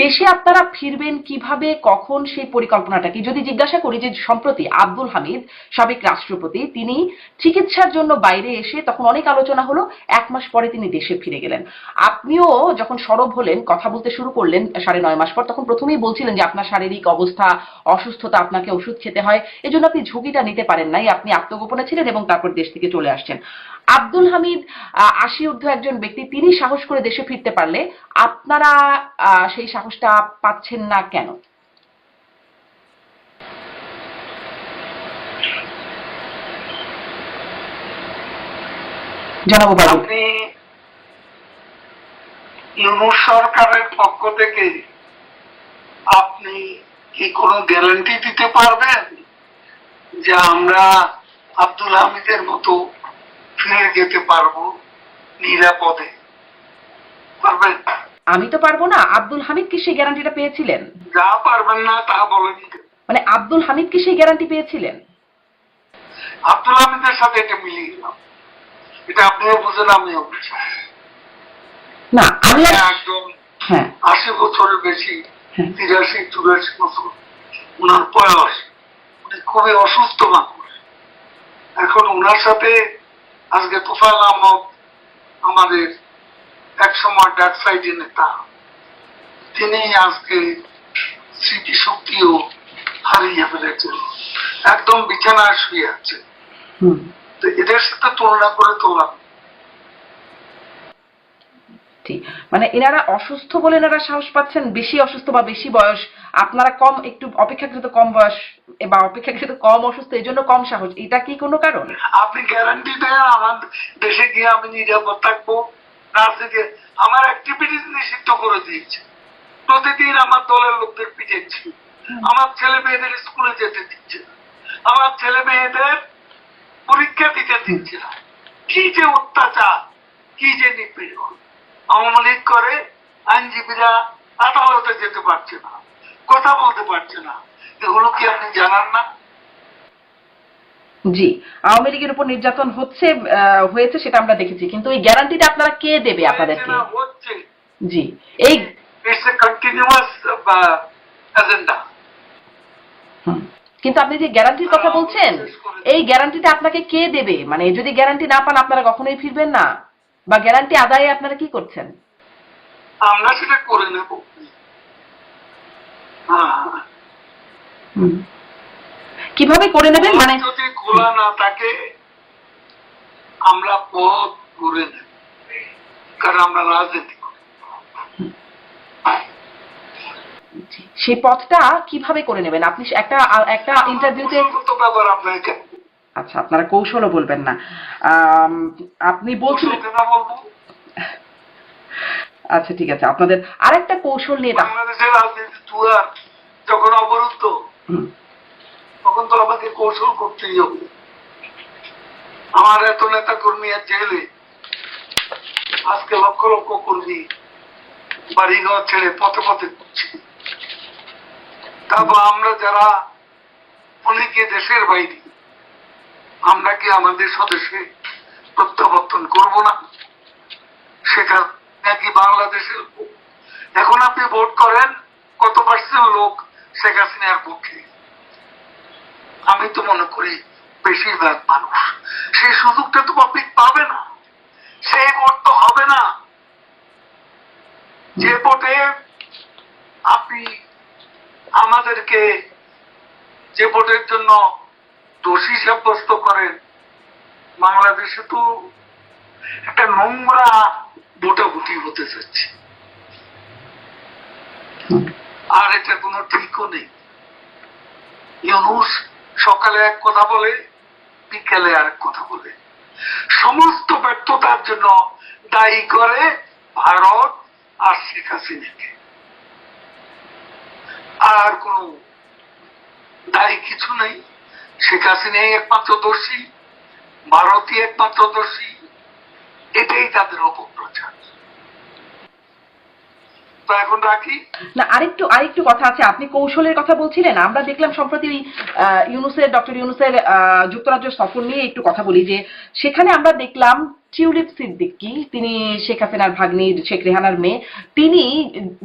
দেশে আপনারা ফিরবেন কিভাবে, কখন, সেই পরিকল্পনাটা কি? যদি জিজ্ঞাসা করি যে সম্প্রতি আব্দুল হামিদ সাবেক রাষ্ট্রপতি, তিনি চিকিৎসার জন্য বাইরে এসে তখন অনেক আলোচনা হলো, 1 মাস পরে তিনি দেশে ফিরে গেলেন। আপনিও যখন সরব হলেন, কথা বলতে শুরু করলেন 9.5 মাস পর, তখন প্রথমেই বলছিলেন যে আপনার শারীরিক অবস্থা, অসুস্থতা, আপনাকে ওষুধ খেতে হয়, এজন্য আপনি ঝুঁকিটা নিতে পারেন নাই, আপনি আত্মগোপনে ছিলেন এবং তারপর দেশ থেকে চলে আসছেন। আব্দুল হামিদ 80 ঊর্ধ্ব একজন ব্যক্তি, তিনি সাহস করে দেশে ফিরতে পারলে আপনারা সেই সাহসটা পাচ্ছেন না কেন? জানাবো বাবু। আপনি ইউনূস সরকারের পক্ষ থেকে আপনি কি কোনো গ্যারান্টি দিতে পারবেন যে আমরা আব্দুল হামিদের মতো ফিরে যেতে পারবো নিরাপদে? পারবেন? আমি তো পারবো না। আব্দুল হামিদ কি সেই গ্যারান্টিটা পেয়েছিলেন? যা পারবেন না তা বলেন। মানে আব্দুল হামিদ কি সেই গ্যারান্টি পেয়েছিলেন? আব্দুল হামিদের সাথে এটা মিলিয়ে গেলাম, এটা আপনিও বুঝেন আমিও বুঝি না, আমি একদম হ্যাঁ 80 বছরের বেশি, 83-84 বছর ওনার বয়স, উনি খুবই অসুস্থ মানুষ। এখন ওনার সাথে আজকে তোফায়েল আহমদ, আমাদের একসময় ডাক সাইডের নেতা, তিনি আজকে স্মৃতিশক্তিও হারিয়ে ফেলেছেন, একদম বিছানায় শুয়ে আছে। তো এদের সাথে তুলনা করে তোলা ঠিক জি, মানে এনারা অসুস্থ বলে এনারা সাহস পাচ্ছেন, বেশি অসুস্থ বা বেশি বয়স, আপনারা কম, একটু অপেক্ষাকৃত কম বয়স বা অপেক্ষাকৃত কম অসুস্থ, এই জন্য কম সাহস, এটা কি কোনো কারণ? আপনি গ্যারান্টি দেন আমার দেশে গিয়ে আমি নিরাপদ থাকবো না? থেকে আমার অ্যাক্টিভিটিস নিষিদ্ধ করে দিয়েছে, প্রতিদিন আমার দলের লোকদের পিটাচ্ছি, আমার ছেলে মেয়েদের স্কুলে যেতে দিচ্ছে না, আমার ছেলে মেয়েদের পরীক্ষা দিতে দিচ্ছে না। কি যে অত্যাচার, কি যে নিপীড়ন! আওয়ামী লীগ করে আইনজীবীরা আদালতে যেতে পারছে না, কথা বলতে পারছে না। এগুলো কি আপনি জানান না? জি, আওয়ামী লীগের উপর নির্যাতন হয়েছে সেটা আমরা দেখেছি, কিন্তু এই গ্যারান্টিটা আপনারা কে দেবে আপনাদেরকে? হচ্ছে জি, এই ইটস এ কন্টিনিউয়াস এজেন্ডা। কিন্তু আপনি যে গ্যারান্টির কথা বলছেন, এই গ্যারান্টিটা আপনাকে কে দেবে? মানে যদি গ্যারান্টি না পান আপনারা কখনোই ফিরবেন না, বা গ্যারান্টি আদায়ে আপনারা কি করছেন? আমরা সেটা করে নেব। কিভাবে করে নেবেন? মানে যদি খোলা না থাকে আমরা পথ করে নেব, কারণ আমরা রাজনীতি করি। সেই পথটা কিভাবে করে নেবেন? আপনি একটা ইন্টারভিউতে, ব্যাপার আপনাকে, আচ্ছা আপনারা কৌশলও বলবেন না, আপনি বলছিলেন, বলবো। আচ্ছা ঠিক আছে, আপনাদের আরেকটা কৌশল নিয়ে বাংলাদেশের রাজনীতি জুয়ার যখন অবরুদ্ধ, তখন তো আমাকে কৌশল করতেই হবে। আমার এত নেতা কর্মী জেলে, আজকে লক্ষ লক্ষ কর্মী বাড়িঘর ছেড়ে পথে পথে করছে। তারপর আমরা যারা অনেকে দেশের বাইরে, আমরা কি আমাদের স্বদেশে প্রত্যাবর্তন করব না? সেখানে নাকি বাংলাদেশের, এখন আপনি ভোট করেন কত পার্সেন্ট লোক শেখ হাসিনার পক্ষে? আমি তো মনে করি বেশিরভাগ মানুষ। সেই সুযোগটা তো পাবলিক পাবে না, সেই ভোট তো হবে না। যে ভোটে আপনি আমাদেরকে, যে ভোটের জন্য দোষী সাব্যস্ত করেন, বাংলাদেশে তো একটা নোংরা ভোটাভুটি হতে যাচ্ছে, আর এটা কোনো ঠিকও নেই। ইউনূস সকালে এক কথা বলে, বিকেলে আরেক কথা বলে, সমস্ত ব্যর্থতার জন্য দায়ী করে ভারত আর শেখ হাসিনাকে, আর কোন দায়ী কিছু নেই। শেখ হাসিনাই একমাত্র দোষী, ভারতই একমাত্র দোষী, এটাই তাদের অপপ্রচার। তো এখন রাখি না, আরেকটু কথা আছে। আপনি কৌশলের কথা বলছিলেন, আমরা দেখলাম সম্প্রতি ডক্টর ইউনূসের যুক্তরাজ্য সফর নিয়ে একটু কথা বলি, যে সেখানে আমরা দেখলাম টিউলিপ সিদ্দিকী, তিনি শেখ হাসিনার ভাগ্নি শেখ রেহানার মেয়ে, তিনি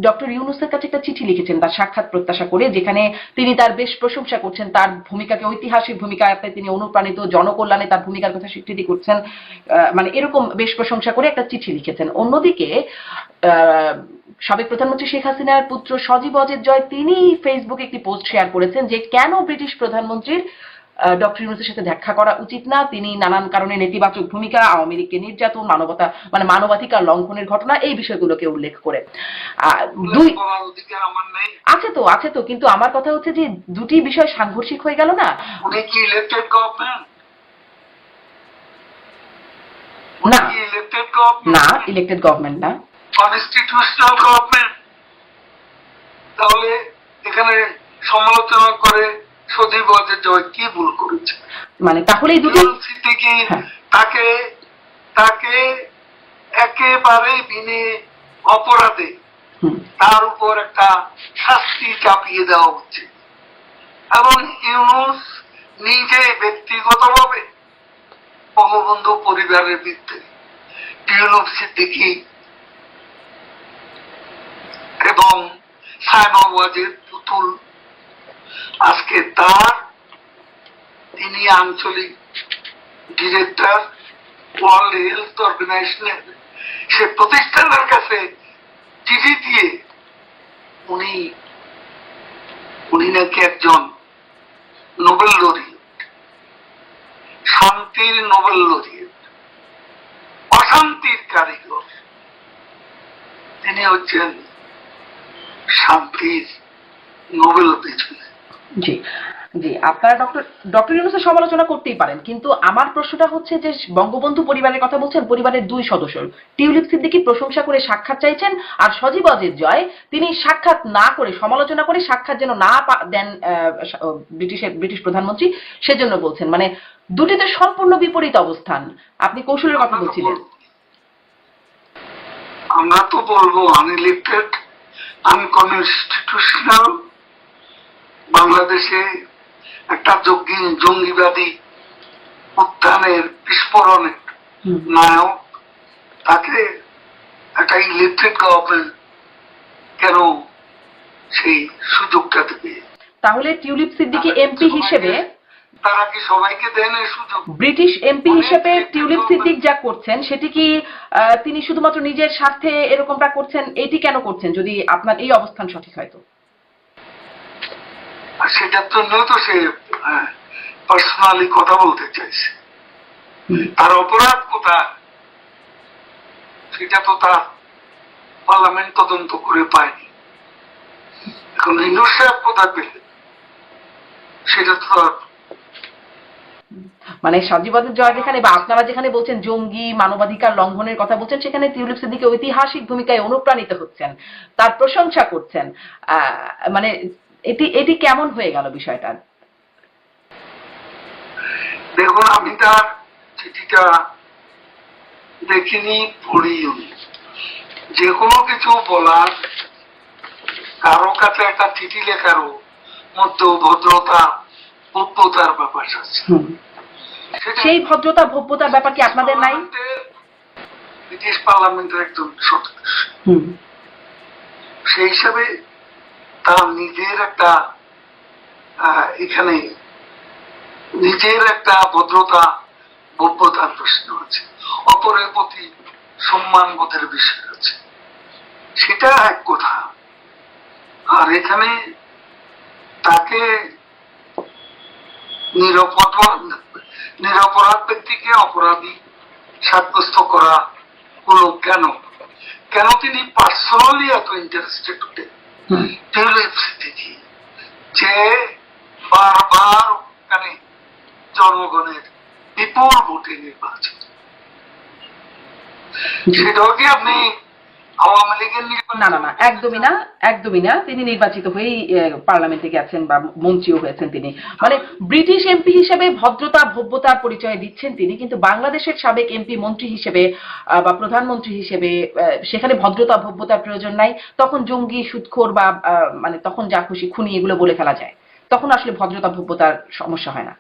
ডক্টর ইউনূসের কাছে একটা চিঠি লিখেছেন তার সাক্ষাৎ প্রত্যাশা করে, যেখানে তিনি তার বেশ প্রশংসা করছেন, তার ভূমিকাকে ঐতিহাসিক ভূমিকাতে তিনি অনুপ্রাণিত, জনকল্যাণে তার ভূমিকার কথা স্বীকৃতি করছেন, মানে এরকম বেশ প্রশংসা করে একটা চিঠি লিখেছেন। অন্যদিকে সাবেক প্রধানমন্ত্রী শেখ হাসিনার পুত্র সজীব অজের জয়, তিনি ফেসবুকে একটি পোস্ট শেয়ার করেছেন যে কেন ব্রিটিশ প্রধানমন্ত্রীর ডক্টর ইউনূসের সাথে দেখা করা উচিত না, তিনি নানান কারণে নেতিবাচক ভূমিকা, আওয়ামী লীগকে নির্যাতন, মানবাধিকার লঙ্ঘনের ঘটনা, এই বিষয়গুলোকে উল্লেখ করে। আছে তো, কিন্তু আমার কথা হচ্ছে যে দুটি বিষয় সাংঘর্ষিক হয়ে গেল না? উনি কি ইলেক্টেড গভর্নমেন্ট? না, ইলেক্টেড গভর্নমেন্ট না, কনস্টিটিউশনাল গভর্নমেন্ট। তাহলে এখানে সমালোচনা করে সজীব অজের জয় কি ভুল করেছে? মানে তাহলে এই দুটো থেকে তাকে একেবারে বিনে অপরাধে তার উপর একটা শাস্তি চাপিয়ে দেওয়া হচ্ছে, এবং ইউনূস নিজে ব্যক্তিগতভাবে বঙ্গবন্ধু পরিবারের বিরুদ্ধে টিউলিপ সিদ্দিকী এবং সাইমন ওয়াজেদ পুতুল, আজকে তিনি আঞ্চলিক ডিরেক্টর ওয়ার্ল্ড হেলথ অর্গানাইজেশনের, সে প্রতিষ্ঠানের কাছে চিঠি দিয়ে উনি নাকি একজন নোবেল লরিয়েট, শান্তির নোবেল লরিয়েট, অশান্তির কারিগর, তিনি হচ্ছেন শান্তির নোবেল পেয়েছিলেন। জি জি, আপনারা ডক্টর ইউনূসের সমালোচনা করতেই পারেন, কিন্তু আমার প্রশ্নটা হচ্ছে যে বঙ্গবন্ধু পরিবারের কথা বলছেন, পরিবারের দুই সদস্য টিউলিপ সিদ্দিকী প্রশংসা করে সাক্ষাৎ চাইছেন, আর সজীব ওয়াজেদ জয় তিনি সাক্ষাৎ না করে, সমালোচনা করে সাক্ষাৎ যেন না দেন ব্রিটিশ প্রধানমন্ত্রী, সেজন্য বলছেন। মানে দুটিতে সম্পূর্ণ বিপরীত অবস্থান। আপনি কৌশলের কথা বলছিলেন। আমরা তো বলবো আনইলেক্টেড, আনকনস্টিটিউশনাল বাংলাদেশে একটা জঙ্গিবাদী উত্থানের বিস্ফোরণের নায়ক, তাকে একটা ইলেক্টেড গভর্নমেন্ট কেন সেই সুযোগটা দেবে? তাহলে টিউলিপ সিদ্দিকী এমপি হিসেবে, তারা কি সবাইকে দেন এই সুযোগ? ব্রিটিশ এমপি হিসেবে টিউলিপ সিদ্দিক যা করছেন সেটি কি তিনি শুধুমাত্র নিজের স্বার্থে এরকমটা করছেন? এটি কেন করছেন যদি আপনার এই অবস্থান সঠিক হয়? তো সেটার জন্য তো সে পার্সোনালি কথা বলতে চাইছে। তার অপরাধ কোথায় সেটা তো তার পার্লামেন্ট তদন্ত করে পায়নি। এখন ইউনূস সাহেব কোথায় পেলেন সেটা তো মানে সজীব ওয়াজেদ জয় যেখানে, বা আপনারা যেখানে বলছেন জঙ্গি মানবাধিকার লঙ্ঘনের কথা বলছেন, সেখানে টিউলিপ সিদ্দিকী ঐতিহাসিক ভূমিকায় অনুপ্রাণিত হচ্ছেন, তার প্রশংসা করছেন। মানে এটি কেমন হয়ে গেল বিষয়টা? দেখুন, আমি তার চিঠিটা দেখিনি, পড়িও। যে কোনো কিছু বলার, কারো কাছে একটা চিঠি লেখারও মধ্যে ভদ্রতা ভব্যতার ব্যাপার আছে। সেই ভদ্রতা ভব্যতার ব্যাপার কি আপনাদের নাই? ব্রিটিশ পার্লামেন্টের একজন সদস্য, সেই হিসাবে তার নিজের একটা এখানে নিজের একটা ভদ্রতা ভব্যতার প্রশ্ন আছে, অপরের প্রতি সম্মান বোধের বিষয় আছে, সেটা এক কথা। আর এখানে তাকে নিরপরাধ ব্যক্তিকে অপরাধী সাব্যস্ত করা হলো কেন? কেন তিনি পার্সোনালি এত ইন্টারেস্টেড হতেন টিউলিপ সিদ্দিকী, যে বারবার ওখানে জনগণের বিপুল ভোটে নির্বাচিত? সেটাও কি আপনি আওয়ামী লীগের না না না, একদমই না। তিনি নির্বাচিত হয়েই পার্লামেন্টে গেছেন বা মন্ত্রীও হয়েছেন তিনি। মানে ব্রিটিশ এমপি হিসেবে ভদ্রতা ভব্যতার পরিচয় দিচ্ছেন তিনি, কিন্তু বাংলাদেশের সাবেক এমপি মন্ত্রী হিসেবে বা প্রধানমন্ত্রী হিসেবে সেখানে ভদ্রতা ভব্যতার প্রয়োজন নাই। তখন জঙ্গি, সুদখোর বা মানে তখন যা খুশি খুনি এগুলো বলে ফেলা যায়, তখন আসলে ভদ্রতা ভব্যতার সমস্যা হয় না।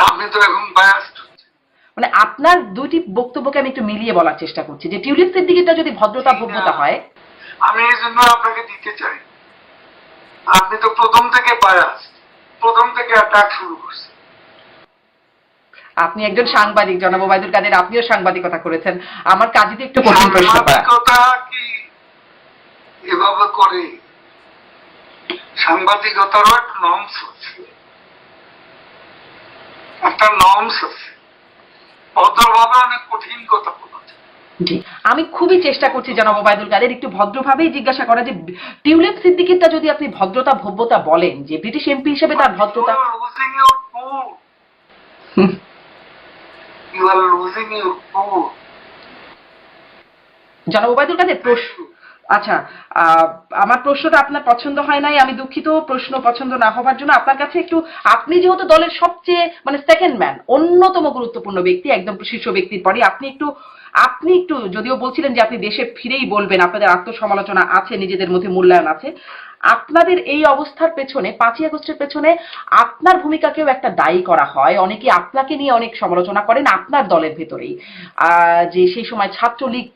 আপনি তো এখন বায়াসড। মানে আপনার দুইটি বক্তব্যকে আমি একটু মিলিয়ে বলার চেষ্টা করছি যে টিউলিপ সিদ্দিকীটা যদি ভদ্রতা ভব্যতা হয়। আমি এই জন্য আপনাকে দিতে চাই, আপনি তো প্রথম থেকে বায়াস, প্রথম থেকে অ্যাটাক শুরু করছেন। আপনি একজন সাংবাদিক জনাব ওবায়দুল কাদের, আপনিও সাংবাদিকতা করেছেন, আমার কাজে তো একটু কঠিন প্রশ্ন করা। সাংবাদিকতা কি এভাবে করে? সাংবাদিকতারও একটা নর্মস আছে, একটা নর্মস আছে। ভদ্রভাবে অনেক কঠিন কথা বলা যায়। জি, আমি খুবই চেষ্টা করছি জনাব ওবায়দুল কাদের একটু ভদ্রভাবেই জিজ্ঞাসা করা যে টিউলিপ সিদ্দিকীটা যদি আপনি ভদ্রতা ভব্যতা বলেন, যে ব্রিটিশ এমপি হিসেবে তার ভদ্রতা। জনাব ওবায়দুল কাদের প্রশ্ন, আচ্ছা, আমার প্রশ্নটা আপনার পছন্দ হয় নাই, আমি দুঃখিত। প্রশ্ন পছন্দ না হওয়ার জন্য আপনার কাছে একটু, আপনি যেহেতু দলের সবচেয়ে মানে সেকেন্ড ম্যান, অন্যতম গুরুত্বপূর্ণ ব্যক্তি, একদম শীর্ষ ব্যক্তির পরে আপনি একটু যদিও বলছিলেন যে আপনি দেশে ফিরেই বলবেন, আপনাদের আত্মসমালোচনা আছে, নিজেদের মধ্যে মূল্যায়ন আছে, আপনাদের এই অবস্থার পেছনে 5ই আগস্টের পেছনে আপনার ভূমিকাকেও একটা দায়ী করা হয়। অনেকে আপনাকে নিয়ে অনেক সমালোচনা করেন আপনার দলের ভেতরেই, যে সেই সময় ছাত্রলীগ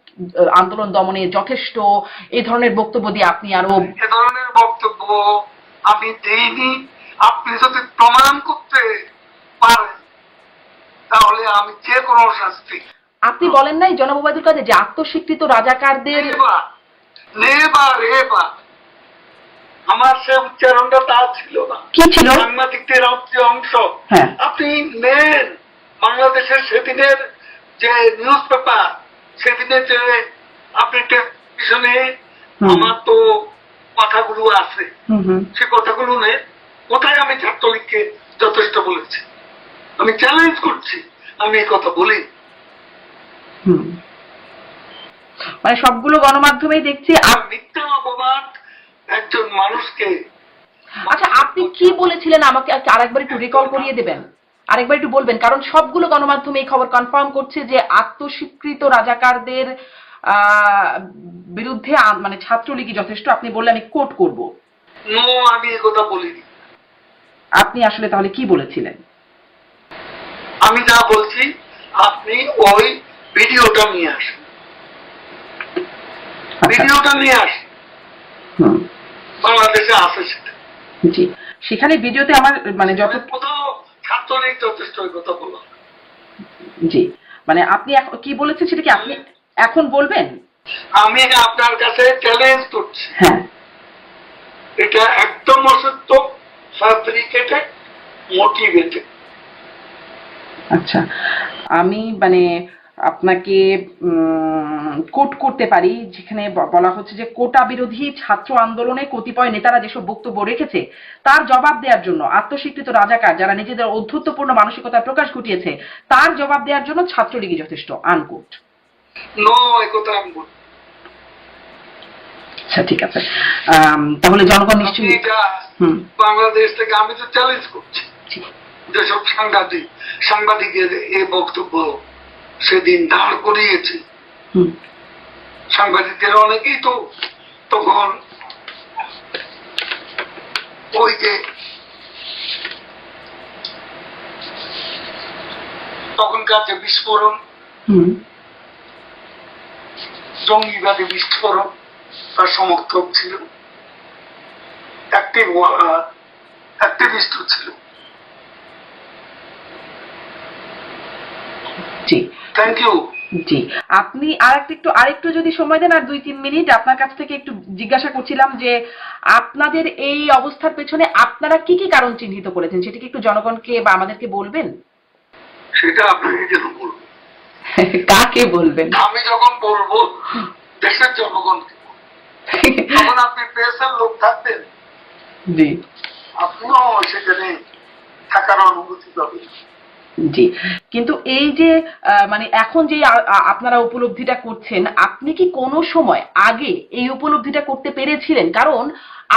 আন্দোলন দমনে যথেষ্ট, এই ধরনের বক্তব্য দিয়ে আপনি আরো। এ ধরনের বক্তব্য আমি দেইনি। আপনি যদি প্রমাণ করতে পারেন তাহলে আমি যে কোনো শাস্তি। আপনি বলেন নাই জনাব ওবায়দুল কাদের যে আত্মস্বীকৃত রাজাকারদের আমার সে উচ্চারণটা তা ছিল না। কি ছিল? সাংবাদিকদের অংশ। হ্যাঁ, আপনি নেন বাংলাদেশের সেদিনের যে নিউজ পেপার, সেদিনে যে আপনি পিছনে হুম। আমার তো কথাগুলো আছে, হুম হুম সে কথাগুলো নেই। কোথায় আমি ছাত্রলীগকে যথেষ্ট বলেছি? আমি চ্যালেঞ্জ করছি, আমি এই কথা বলি। হুম। মানে সবগুলো গণমাধ্যমেই দেখছি আর মিথ্যা অপবাদ একজন মানুষকে। আচ্ছা, আপনি কি বলেছিলেন আমাকে আরেকবার একটু রিকল করিয়ে দেবেন, আরেকবার একটু বলবেন, কারণ সবগুলো গণমাধ্যমে এই খবর কনফার্ম করছে যে আত্মস্বীকৃত রাজাকারদের বিরুদ্ধে মানে ছাত্রলীগই যথেষ্ট। আপনি বললে আমি কোট করব। নো, আমি এই কথা বলিনি। আপনি আসলে তাহলে কি বলেছিলেন? আমি যা বলছি, আপনি ওই ভিডিওটা নিয়ে আসেন, ভিডিওটা নিয়ে আসেন, হুম, বাংলাদেশে আছে সেটা। জি, সেখানে ভিডিওতে আমার মানে যত কোথাও ছাত্রলীগ যথেষ্ট ওই কথা বলা। জি, মানে আপনি কি বলেছেন সেটা কি আপনি এখন বলবেন? আমি আপনার কাছে চ্যালেঞ্জ করছি, হ্যাঁ। এটা একদম অসত্য, ফ্যাব্রিকেটেড, মোটিভেটেড। আচ্ছা, আমি মানে আপনাকে কোট করতে পারি, যেখানে বলা হচ্ছে যে কোটা বিরোধী ছাত্র আন্দোলনে কতিপয় নেতারা যেসব বক্তব্য রেখেছে তার জবাব দেওয়ার জন্য আত্মস্বীকৃত রাজাকার যারা নিজেদের ঔদ্ধত্যপূর্ণ মানসিকতার প্রকাশ ঘটিয়েছে তার জবাব দেওয়ার জন্য ছাত্রলীগই যথেষ্ট, আনকোট। নো, এই কথা আমি বলি। আচ্ছা, ঠিক আছে। তাহলে জনগণ নিশ্চয়ই হুম বাংলাদেশ থেকে আমি তো চ্যালেঞ্জ করছি, যেসব সাংবাদিকের এই বক্তব্য সেদিন দাঁড় করিয়েছে, হুম সাংবাদিকদের অনেকেই তো তখন ওই যে তখনকার যে বিস্ফোরণ, হুম জঙ্গিবাদী বিস্ফোরণ, তার সমর্থক ছিল, অ্যাক্টিভিস্ট ছিল। জি থ্যাংক ইউ। জি, আপনি আরেকটু যদি সময় দেন, আর 2-3 মিনিট আপনার কাছ থেকে একটু জিজ্ঞাসা করছিলাম যে আপনাদের এই অবস্থার পেছনে আপনারা কি কি কারণ চিহ্নিত করেছেন সেটা কি একটু জনগণকে বা আমাদেরকে বলবেন? সেটা আপনাকে কেন বলবো? কাকে বলবেন? আমি যখন বলবো দেশের জনগণকে, তখন আপনি প্রেসের লোক থাকবেন, জি আপনিও সেখানে থাকার অনুভূতি পাবেন। জি, কিন্তু এই যে মানে এখন যে আপনারা উপলব্ধিটা করছেন, আপনি কি কোনো সময় আগে এই উপলব্ধিটা করতে পেরেছিলেন? কারণ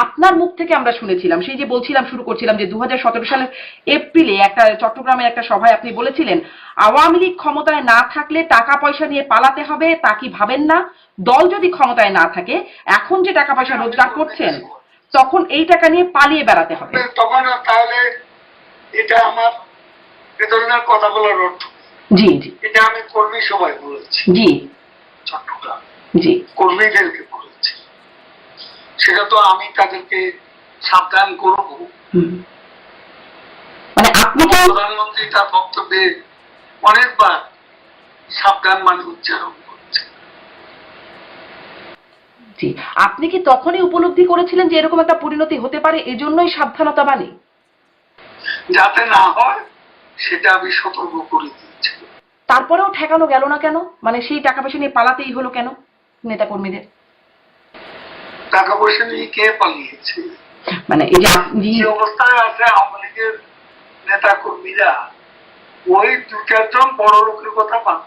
আপনার মুখ থেকে আমরা শুনেছিলাম, সেই যে বলছিলাম, শুরু করছিলাম যে 2017 সালের এপ্রিলে একটা চট্টগ্রামের একটা সভায় আপনি বলেছিলেন আওয়ামী লীগ ক্ষমতায় না থাকলে টাকা পয়সা নিয়ে পালাতে হবে তা কি ভাবেন না? দল যদি ক্ষমতায় না থাকে এখন যে টাকা পয়সা রোজগার করছেন তখন এই টাকা নিয়ে পালিয়ে বেড়াতে হবে। তখন তাহলে এটা আমার এ ধরনের কথা বলার অর্থ, জি জি এটা আমি কর্মী সভায় বলেছি, জি চট্টগ্রাম জি কর্মীদেরকে বলেছি। সেটা তো আমি তাদেরকে সাবধান করব। মানে আপনি কি প্রধানমন্ত্রী তার বক্তব্যে অনেকবার সাবধান মানে উচ্চারণ করছে। জি, আপনি কি তখনই উপলব্ধি করেছিলেন যে এরকম একটা পরিণতি হতে পারে, এজন্যই সাবধানতা বাণী? যাতে না হয় সেটা আমি সতর্ক করে দিয়েছি। তারপরেও ঠেকানো গেল না কেন? মানে সেই টাকা পয়সা নিয়ে পালাতেই হলো কেন নেতা কর্মীদের? টাকা পয়সা নিয়ে কে পালিয়েছে? মানে এই যে আপনি যে অবস্থায় আছে আওয়ামী লীগের নেতা কর্মীরা, ওই 2-4 জন বড় লোকের কথা পান।